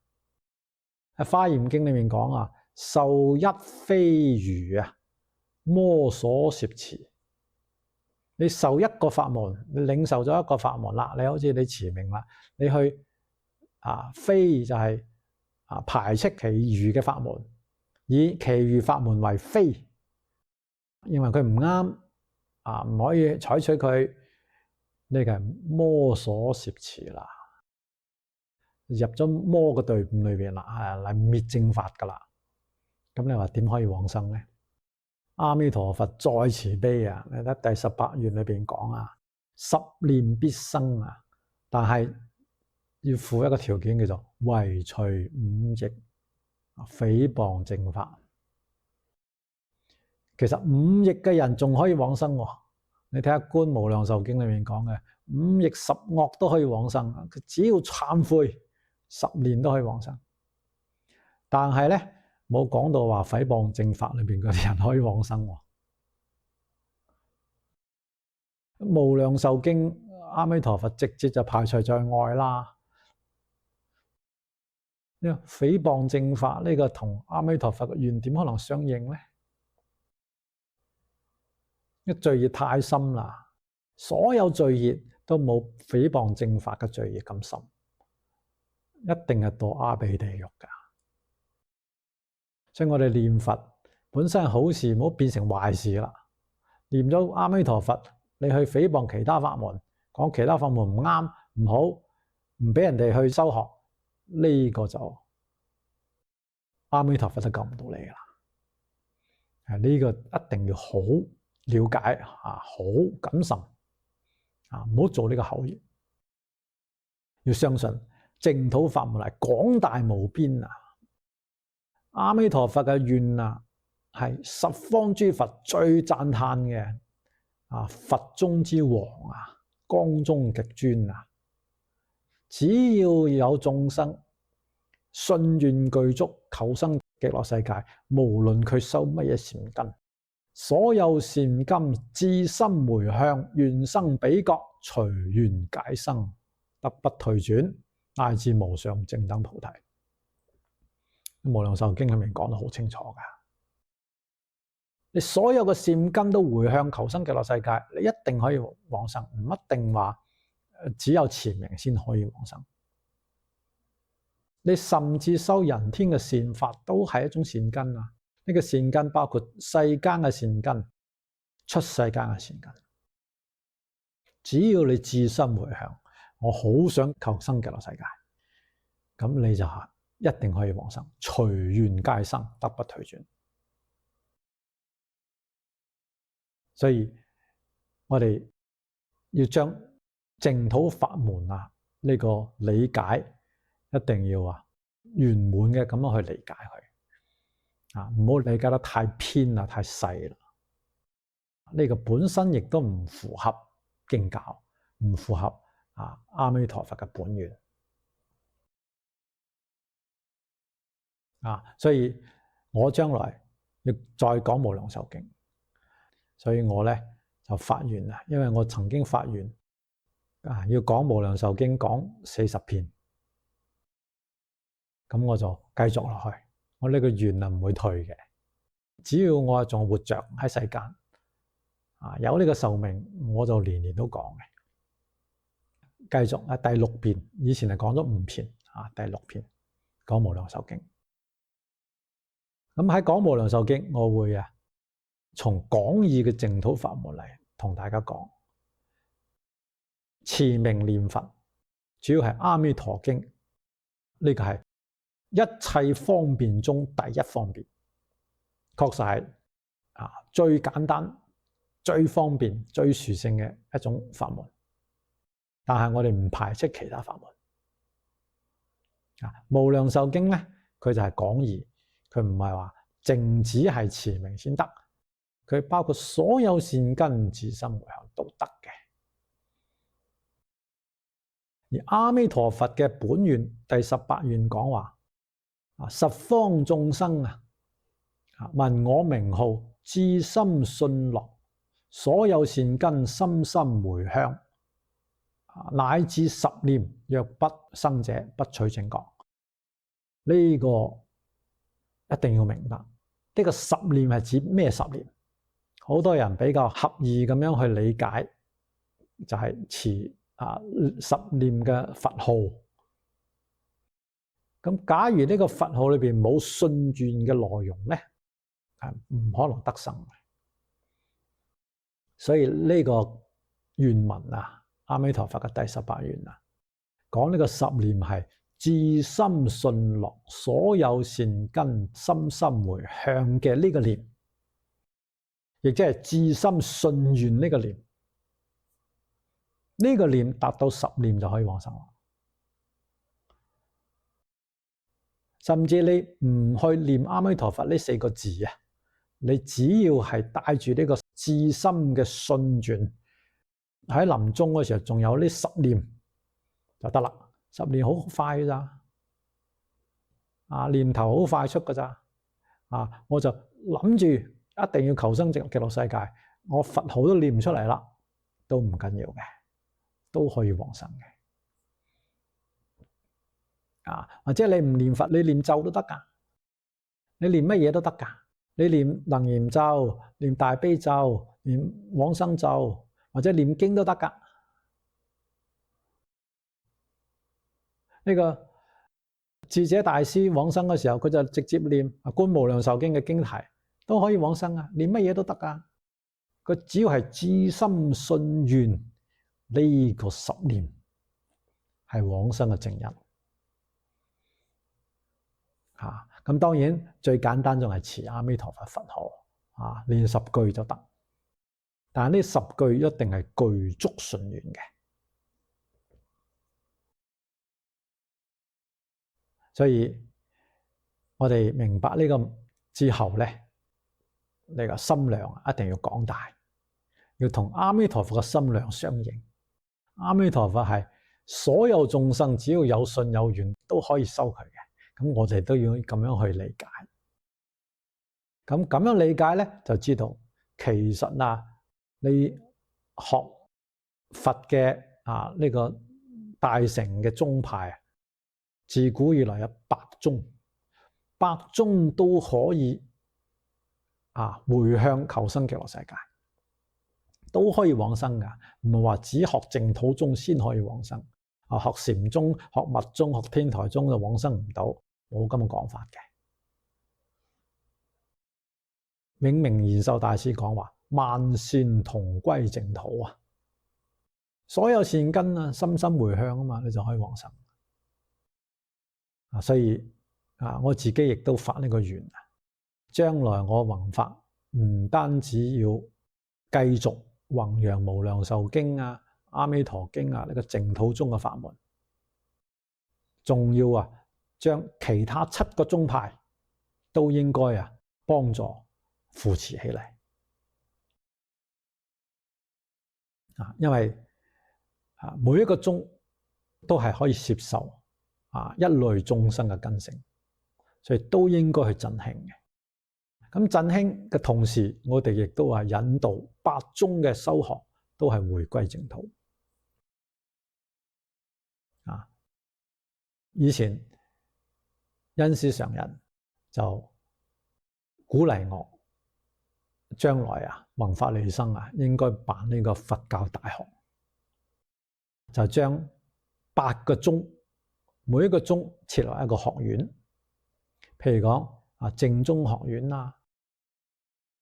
喺《華嚴經》裏面講受一非餘魔所攝持。你受一個法門，你領受咗一個法門啦，你好似你持名啦，你去非就係排斥其餘嘅法門，以其餘法門為非，認為佢唔啱唔可以採取佢，呢個係魔所攝持啦，入咗魔嘅隊伍裏邊啦，嚟滅正法噶啦。咁你話點可以往生呢？阿彌陀佛再慈悲你睇第18願裏邊講10念必生但係要附一個條件，叫做唯除五逆誹謗正法。其實五逆嘅人仲可以往生你睇下《觀無量壽經》裏面講嘅五逆十惡都可以往生，佢只要懺悔10年都可以往生。但係咧冇講到話誹謗正法裏邊嗰啲人可以往生。無量壽經阿彌陀佛直接就排除在外啦。呢個誹謗正法呢個同阿彌陀佛嘅願點可能相應呢？呢罪業太深啦，所有罪業都冇誹謗正法嘅罪業咁深，一定係墮阿鼻地獄噶。所以我哋念佛本身係好事，唔好變成壞事啦。念咗阿彌陀佛，你去誹謗其他法門，講其他法門唔啱唔好，唔俾人哋去修學，呢個就阿彌陀佛都救唔到你啦。呢個一定要好了解好謹慎唔好做呢個口業。要相信淨土法門係廣大無邊阿彌陀佛嘅願係十方諸佛最讚歎嘅佛中之王光中極尊只要有眾生信願具足，求生極樂世界，無論佢修乜嘢善根，所有善根至心回向，願生彼國，隨緣解生，得不退轉，乃至無上正等菩提。無量壽經裏面講得好清楚噶，你所有嘅善根都回向求生極樂世界，你一定可以往生，唔一定話只有持名先可以往生。你甚至修人天嘅善法都係一種善根呢個善根包括世間嘅善根、出世間嘅善根。只要你至心回向，我好想求生極樂世界，咁你就一定可以往生，隨緣皆生，得不退轉。所以我哋要將淨土法門呢個理解一定要圓滿嘅咁樣去理解佢唔好理解得太偏太細啦。呢個本身亦都唔符合經教，唔符合阿彌陀佛嘅本願所以我將來要再講無量壽經，所以我咧就發願因為我曾經發願要講無量壽經講40篇，咁我就繼續落去，我呢個願唔會退嘅。只要我仲活着喺世間，有呢個壽命，我就年年都講嘅。繼續第六遍，以前係講咗5篇，第六篇講無量壽經。咁喺講無量壽經，我會從廣義嘅淨土法門嚟同大家講。持名念佛主要係阿彌陀經，呢個係一切方便中第一方便，確實係最簡單、最方便、最殊勝嘅一種法門。但係我哋唔排斥其他法門。無量壽經咧，佢就係廣義，佢唔係話淨止係持名先得，佢包括所有善根自心回向都得嘅。而阿彌陀佛嘅本願第18願講話，十方眾生聞我名號，至心信樂，所有善根深深回向，乃至10念，若不生者，不取正覺。呢個一定要明白，呢個10念係指咩10念？好多人比較合意咁樣去理解，就係持10念嘅佛號。咁假如呢個佛號裏邊冇信願嘅內容咧，唔可能得生。所以呢個願文阿彌陀佛嘅第18願講呢個10念係至心信樂，所有善根深深回向嘅呢個念，亦即係至心信願呢個念。呢個念達到10念就可以往生。甚至你唔去念阿彌陀佛呢4個字你只要係帶住呢個至心嘅信願，喺臨終嘅時候仲有呢10念就得啦。10念好快㗎咋，念頭好快速㗎咋，我就諗住一定要求生極樂世界，我佛號都念唔出嚟啦，都唔緊要嘅，都可以往生嘅。或者你唔念佛，你念咒都得㗎，你念乜嘢都得㗎，你念楞嚴咒、念大悲咒、念往生咒，或者念經都得㗎。呢個智者大師往生嘅時候，佢就直接念觀無量壽經嘅經題，都可以往生啊！念乜嘢都得㗎，佢只要係至心信願呢個10念係往生嘅正因。咁當然最簡單仲係持阿彌陀佛佛號，念10句就得。但係呢10句一定係具足信願嘅。所以我哋明白呢個之後咧，呢個心量一定要廣大，要同阿彌陀佛嘅心量相應。阿彌陀佛係所有眾生只要有信有緣都可以修佢嘅，咁我哋都要咁樣去理解。咁樣理解咧，就知道其實你學佛嘅呢個大乘嘅宗派，自古以來有8宗都可以回向求生極樂世界，都可以往生噶，唔係話只學淨土宗先可以往生，學禪宗、學密宗、學天台宗就往生唔到，冇咁嘅講法嘅。永明延壽大師講話：萬善同歸淨土所有善根深深回向嘛，你就可以往生。所以我自己亦都發呢個願，將來我弘法唔單止要繼續弘揚無量壽經阿彌陀經呢個淨土宗嘅法門，仲要將其他7個宗派都應該幫助扶持起嚟。因為每一個宗都係可以接受一類眾生嘅根性，所以都應該去振興嘅。咁振興嘅同時，我哋亦都引導8宗嘅修學都係回歸淨土。以前恩師上人就鼓勵我將來弘法利生應該辦呢個佛教大學，就將8個宗，每一個宗設立一個學院，譬如講正宗學院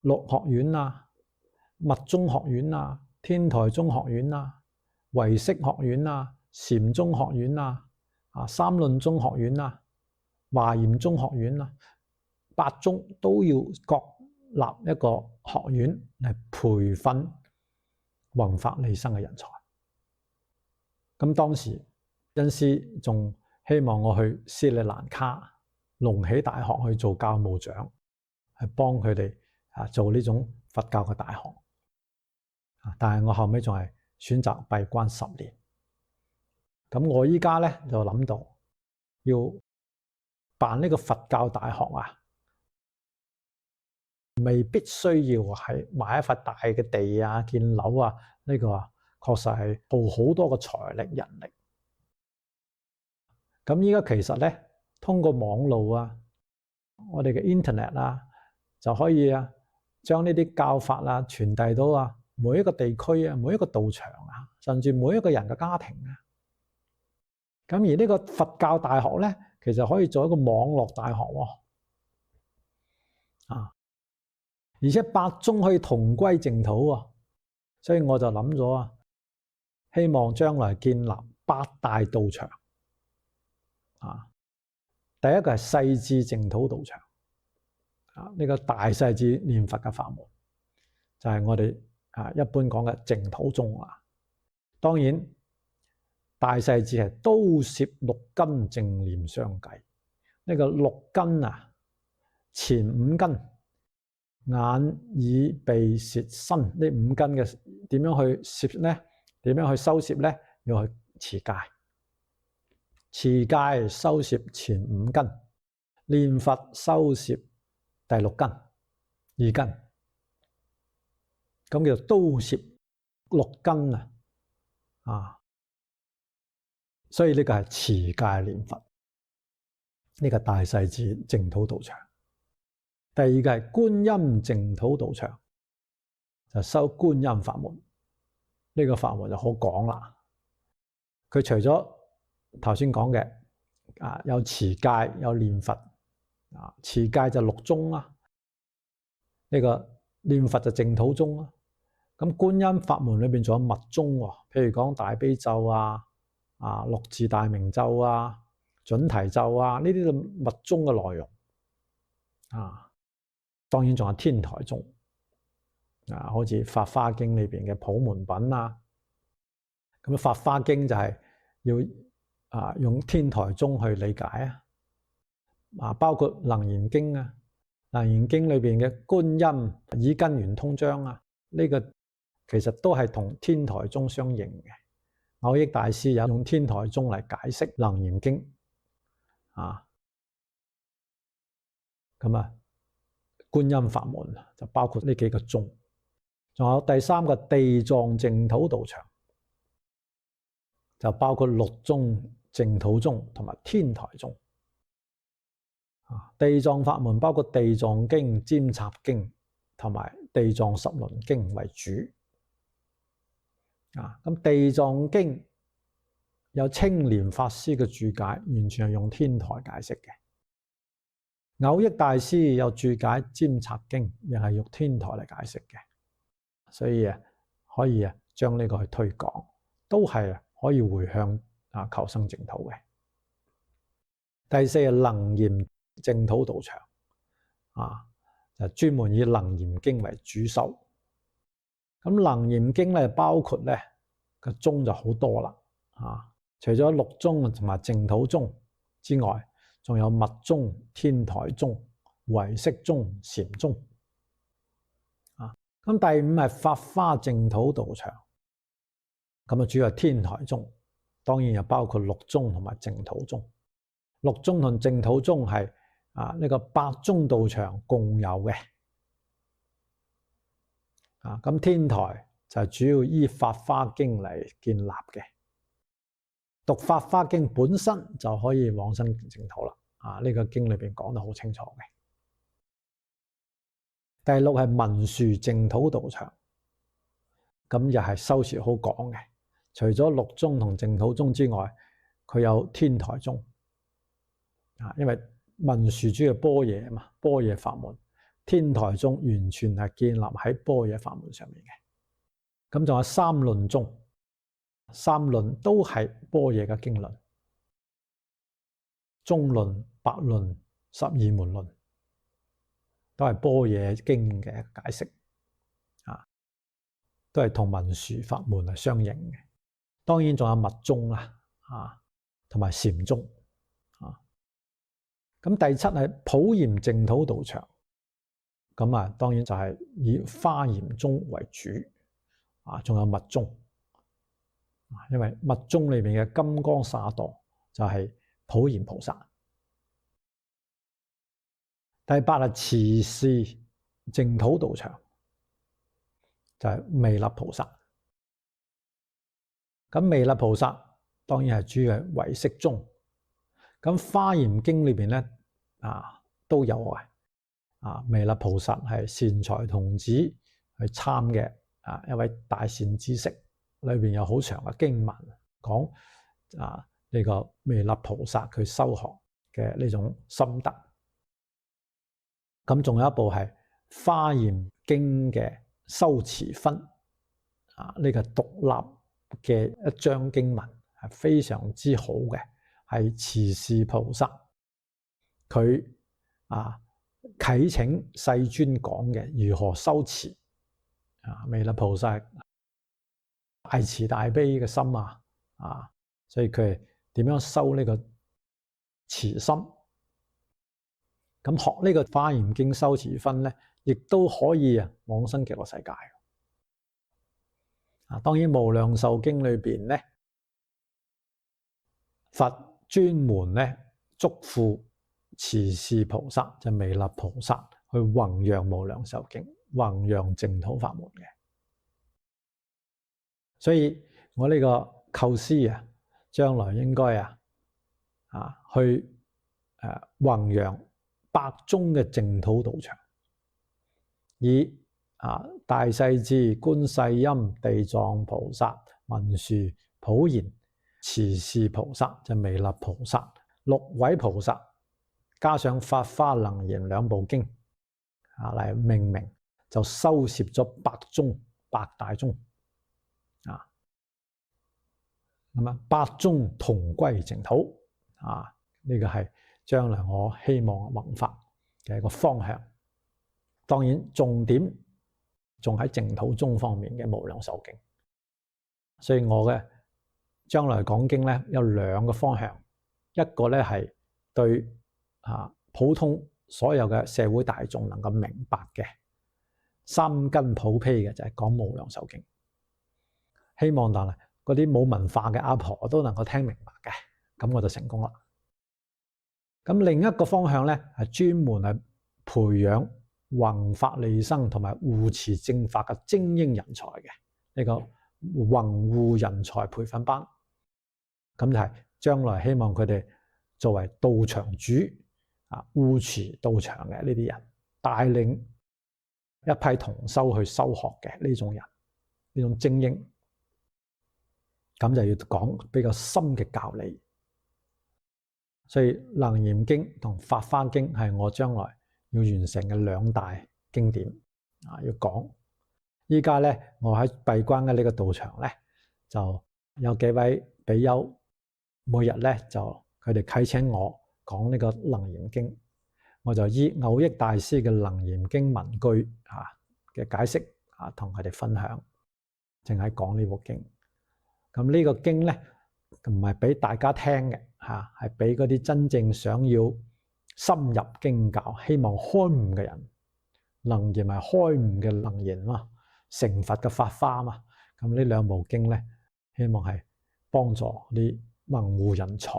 律學院密宗學院天台宗學院唯識學院禪宗學院三論宗學院華嚴宗學院8宗都要各立一個學院嚟培訓弘法利生嘅人才。咁當時恩師仲希望我去斯里蘭卡隆起大學去做教務長，去幫佢哋做呢種佛教嘅大學。但係我後尾仲係選擇閉關10年。咁我依家咧就諗到要辦呢個佛教大學未必需要係買一塊大嘅地建樓呢個確實係耗好多嘅財力人力。咁依家其實咧通過網路我哋嘅 internet 就可以將呢啲教法傳遞到每一個地區每一個道場甚至每一個人嘅家庭咁而呢個佛教大學咧，其實可以做一個網絡大學而且8宗可以同歸淨土所以我就諗咗希望將來建立8大道場第一個係勢至淨土道場呢個大勢至念佛嘅法門就係我哋一般講嘅淨土宗當然大勢至係都攝6根正念相繼呢個6根前5根眼耳鼻舌身呢5根嘅點樣去攝呢？點樣去修攝呢？要去持戒，持戒修攝前5根，念佛修攝第6根2根，咁叫做都攝6根所以呢個係持戒念佛，呢個大勢至淨土道場。第二個係觀音淨土道場，就修觀音法門。呢個法門就好廣啦。佢除咗頭先講嘅有持戒有念佛持戒就6宗呢個念佛就淨土宗咁觀音法門裏邊仲有密宗譬如講大悲咒六字大明咒準提咒呢啲就密宗嘅內容當然仲有天台宗好似《法華經》裏邊嘅普門品咁《法華經》就係要用天台宗去理解包括《楞嚴經》《楞嚴經》裏邊嘅觀音耳根圓通章呢個其實都係同天台宗相應嘅。蕅益大師有用天台宗嚟解釋《楞嚴經》咁觀音法門就包括呢幾個宗，仲有第3個地藏淨土道場，就包括6宗淨土宗同埋天台宗。地藏法門包括地藏經、尖插經同埋地藏十輪經為主。咁地藏經有青蓮法師嘅注解，完全係用天台解釋嘅。蕅益大師有注解尖插經，亦係用天台嚟解釋嘅，所以可以將呢個去推廣，都係可以回向求生淨土嘅。第4係楞嚴淨土道場就專門以楞嚴經為主修。咁楞嚴經咧包括咧個宗就好多啦除咗6宗同埋淨土宗之外，仲有密宗、天台宗、唯識宗、禪宗。咁第5係法華淨土道場，咁主要係天台宗，當然又包括6宗同埋淨土宗。6宗同淨土宗係呢個8宗道場共有嘅。咁天台就主要依法華經嚟建立嘅。讀法華經本身就可以往生淨土啦。呢個經裏邊講得好清楚嘅。第六係文殊淨土道場，咁又係修持好廣嘅。除咗六宗同淨土宗之外，佢有天台宗啊，因為文殊主要般若啊嘛，般若法門，天台宗完全係建立喺般若法門上面嘅。咁仲有三論宗，三論都係般若嘅經論，中論、百論、十二門論都係般若經嘅解釋啊，都係同文殊法門係相應嘅。當然仲有密宗啦，同埋禪宗啊。咁第七係普賢淨土道場，咁啊當然就係以華嚴宗為主啊，仲有密宗，因為密宗裏面嘅金剛薩埵就係普賢菩薩。第八係慈氏淨土道場，就係彌勒菩薩。咁彌勒菩薩當然係主要係唯識宗。咁華嚴經裏邊咧都有彌勒菩薩係善財童子去參嘅一位大善知識，裏邊有好長嘅經文講呢個彌勒菩薩佢修學嘅呢種心得。咁仲有一部係華嚴經嘅修持分呢個獨立嘅一章經文係非常之好嘅，係慈氏菩薩佢啟請世尊講嘅如何修持彌勒菩薩大慈大悲嘅心所以佢係點樣修呢個慈心？咁學呢個華嚴經修持分咧，亦都可以往生極樂世界。當然無量壽經裏邊咧，佛專門咧囑咐慈氏菩薩就彌勒菩薩去弘揚無量壽經，弘揚淨土法門嘅。所以我呢個構思將來應該去弘揚8宗嘅淨土道場，以大勢至、觀世音、地藏菩薩、文殊、普賢、慈氏菩薩就彌勒菩薩6位菩薩，加上法華楞嚴2部經嚟命名，就收攝咗8宗8大宗咁8宗同歸淨土呢個係將來我希望弘法嘅一個方向。當然重點仲喺淨土宗方面嘅無量壽經，所以我嘅將來講經咧有2個方向，一個咧係對普通所有嘅社會大眾能夠明白嘅三根普披嘅，就係講無量壽經，希望但係嗰啲冇文化嘅阿婆都能夠聽明白嘅，咁我就成功啦。咁另一個方向咧係專門係培養弘法利生同埋護持正法嘅精英人才嘅呢個弘護人才培訓班，咁就係將來希望佢哋作為道場主護持道場嘅呢啲人，帶領一批同修去修學嘅呢種人，呢種精英，咁就要講比較深嘅教理。所以楞嚴經同法華經係我將來要完成嘅2大經典要講。依家咧我喺閉關嘅呢個道場咧，就有幾位比丘每日咧就佢哋啟請我講呢個楞嚴經，我就以藕益大師嘅楞嚴經文句嘅解釋同佢哋分享，淨係講呢部經。咁呢個經咧唔係俾大家聽嘅係俾嗰啲真正想要深入經教、希望開悟嘅人。楞嚴係開悟嘅楞嚴嘛，成佛嘅法華嘛。咁呢2部經咧，希望係幫助啲弘護人才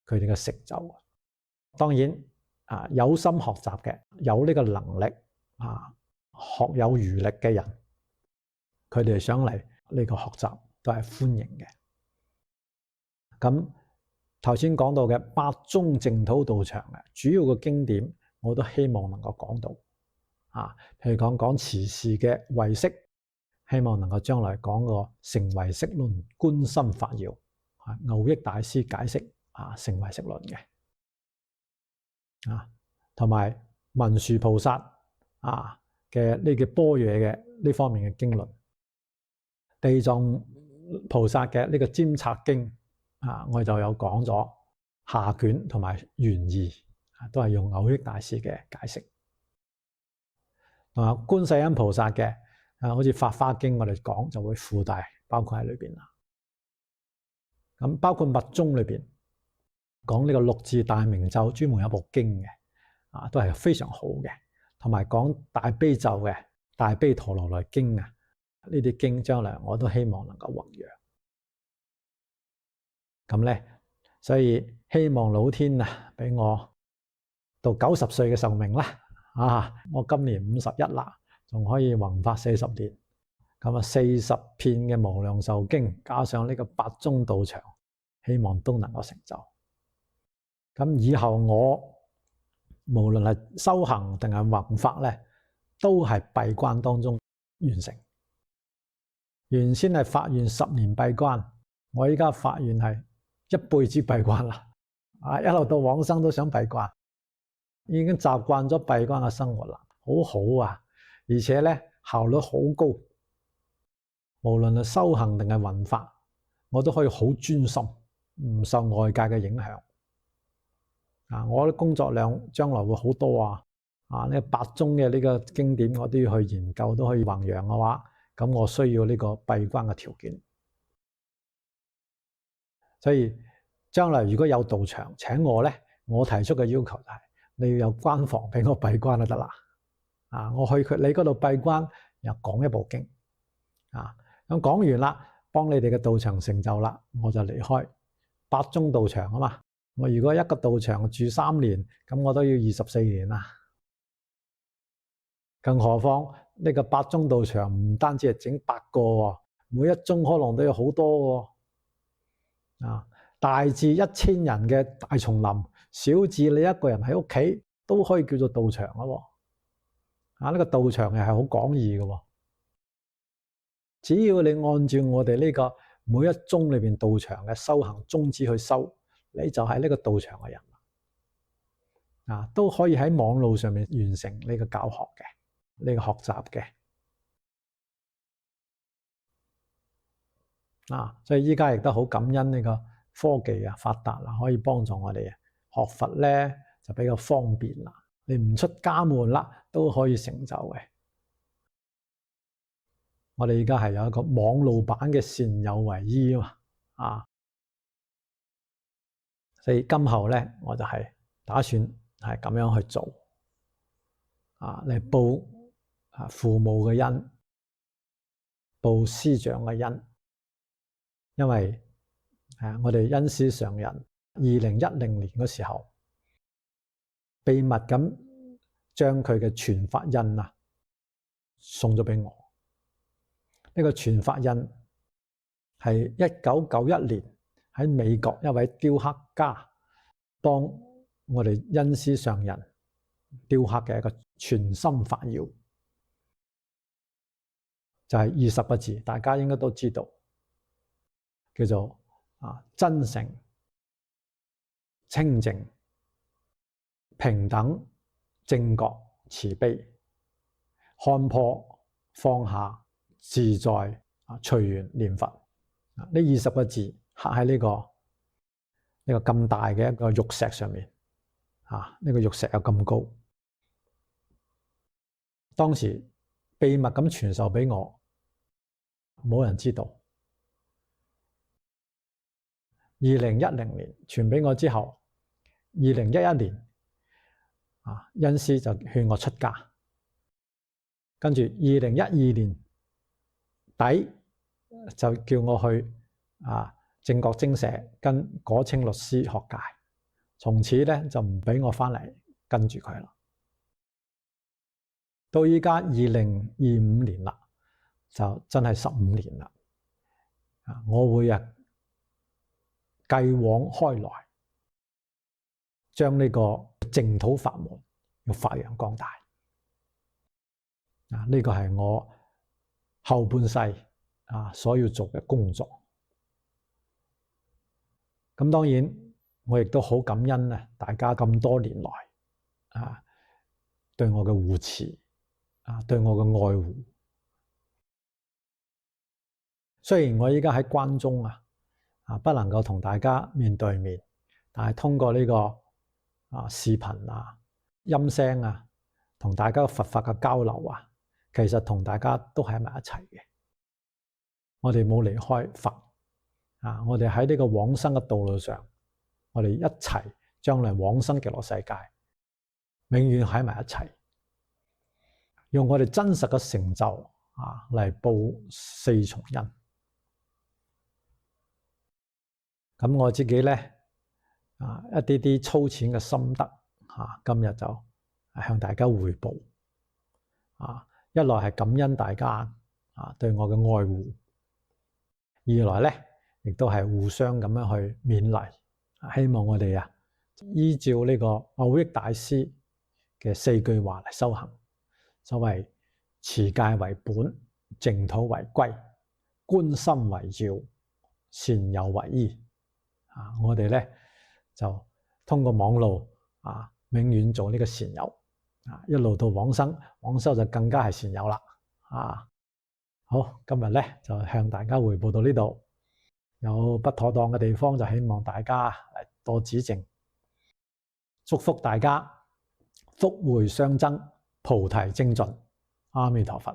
佢哋嘅成就。當然有心學習嘅，有呢個能力學有餘力嘅人，佢哋想嚟呢個學習都係歡迎嘅。咁頭先講到嘅8宗淨土道場主要嘅經典，我都希望能夠講到譬如講慈氏嘅唯識，希望能夠將來講個成唯識論觀心法要，牛益大師解釋成唯識論嘅，同埋文殊菩薩嘅呢個般若嘅呢方面嘅經論，地藏菩薩嘅呢個尖策經我就有講咗下卷同埋玄義，都係用牛益大師嘅解釋。觀世音菩薩嘅好似法華經我哋講就會附帶包括喺裏邊啦。咁包括密宗裏邊講呢個六字大明咒，專門有部經嘅都係非常好嘅。同埋講大悲咒嘅大悲陀羅尼經呢啲經將來我都希望能夠弘揚。咁咧，所以希望老天俾我到90歲嘅壽命啦。我今年51啦，仲可以弘法40年。咁40篇嘅無量壽經，加上呢個8宗道場，希望都能夠成就。咁以後我無論係修行定係弘法咧，都係閉關當中完成。原先係發願10年閉關，我依家發願係一輩子閉關啦。一路到往生都想閉關，已經習慣咗閉關嘅生活啦，好好啊！而且咧效率好高，無論係修行定係弘法，我都可以好專心，唔受外界嘅影響。我啲工作量將來會好多呢8宗嘅呢個經典我都要去研究，都可以弘揚嘅話，咁我需要呢個閉關嘅條件。所以將來如果有道場請我咧，我提出嘅要求就係你要有關房俾我閉關就得啦。我去你嗰度閉關，又講一部經咁講完啦，幫你哋嘅道場成就啦，我就離開。8宗道場啊嘛，我如果一個道場住3年，咁我都要24年啦。更何況呢個8宗道場唔單止係整8個，每一宗可能都有好多大至1000人嘅大叢林，小至你一個人喺屋企都可以叫做道場啦。呢個道場又係好廣義嘅，只要你按照我哋呢個每一宗裏邊道場嘅修行宗旨去修，你就係呢個道場嘅人都可以喺網路上面完成呢個教學嘅呢個學習嘅所以依家亦都好感恩呢個科技發達啦，可以幫助我哋學佛咧就比較方便啦。你唔出家門啦，都可以成就嘅。我哋而家係有一個網路版嘅善有為依所以今後咧我就係打算係咁樣去做嚟報父母嘅恩，報師長嘅恩。因為我哋恩師上人2010年嘅時候，秘密咁將佢嘅傳法印送咗俾我。呢個傳法印係1991年喺美國一位雕刻家幫我哋恩師上人雕刻嘅一個傳心法要，就係20個字，大家應該都知道，叫做真誠、清淨、平等、正覺、慈悲、看破、放下、自在、隨緣念佛。呢20個字刻喺呢個咁大嘅一個玉石上面，呢個玉石有咁高。當時秘密咁傳授俾我，冇人知道。2010年傳俾我之後，2011年恩師就勸我出家，跟住2012年底就叫我去正覺精舍跟果清律師學戒，從此咧就唔俾我翻嚟跟住佢啦。到依家2025年啦，就真係15年啦。我會繼往開來，將呢個淨土法門要發揚光大。呢個係我後半世所要做嘅工作。咁當然我亦都好感恩大家咁多年來對我嘅護持對我嘅愛護。雖然我依家喺關中不能夠同大家面對面，但係通過呢個視頻音聲同大家佛法嘅交流其實同大家都喺埋一齊嘅。我哋冇離開佛我哋喺呢個往生嘅道路上，我哋一齊將來往生極樂世界，永遠喺埋一齊，用我哋真實嘅成就嚟報四重恩。咁我自己咧一啲粗淺嘅心得今日就向大家匯報一來係感恩大家對我嘅愛護，二來咧亦都係互相咁樣去勉勵，希望我哋依照呢個奧益大師嘅4句話嚟修行，所謂持戒為本，淨土為歸，觀心為照，善友為依。我哋咧就通過網路永遠做呢個善友一路到往生，往生就更加係善友啦好，今日咧就向大家匯報到呢度，有不妥當嘅地方就希望大家嚟多指正，祝福大家福慧雙增，菩提精進，阿彌陀佛。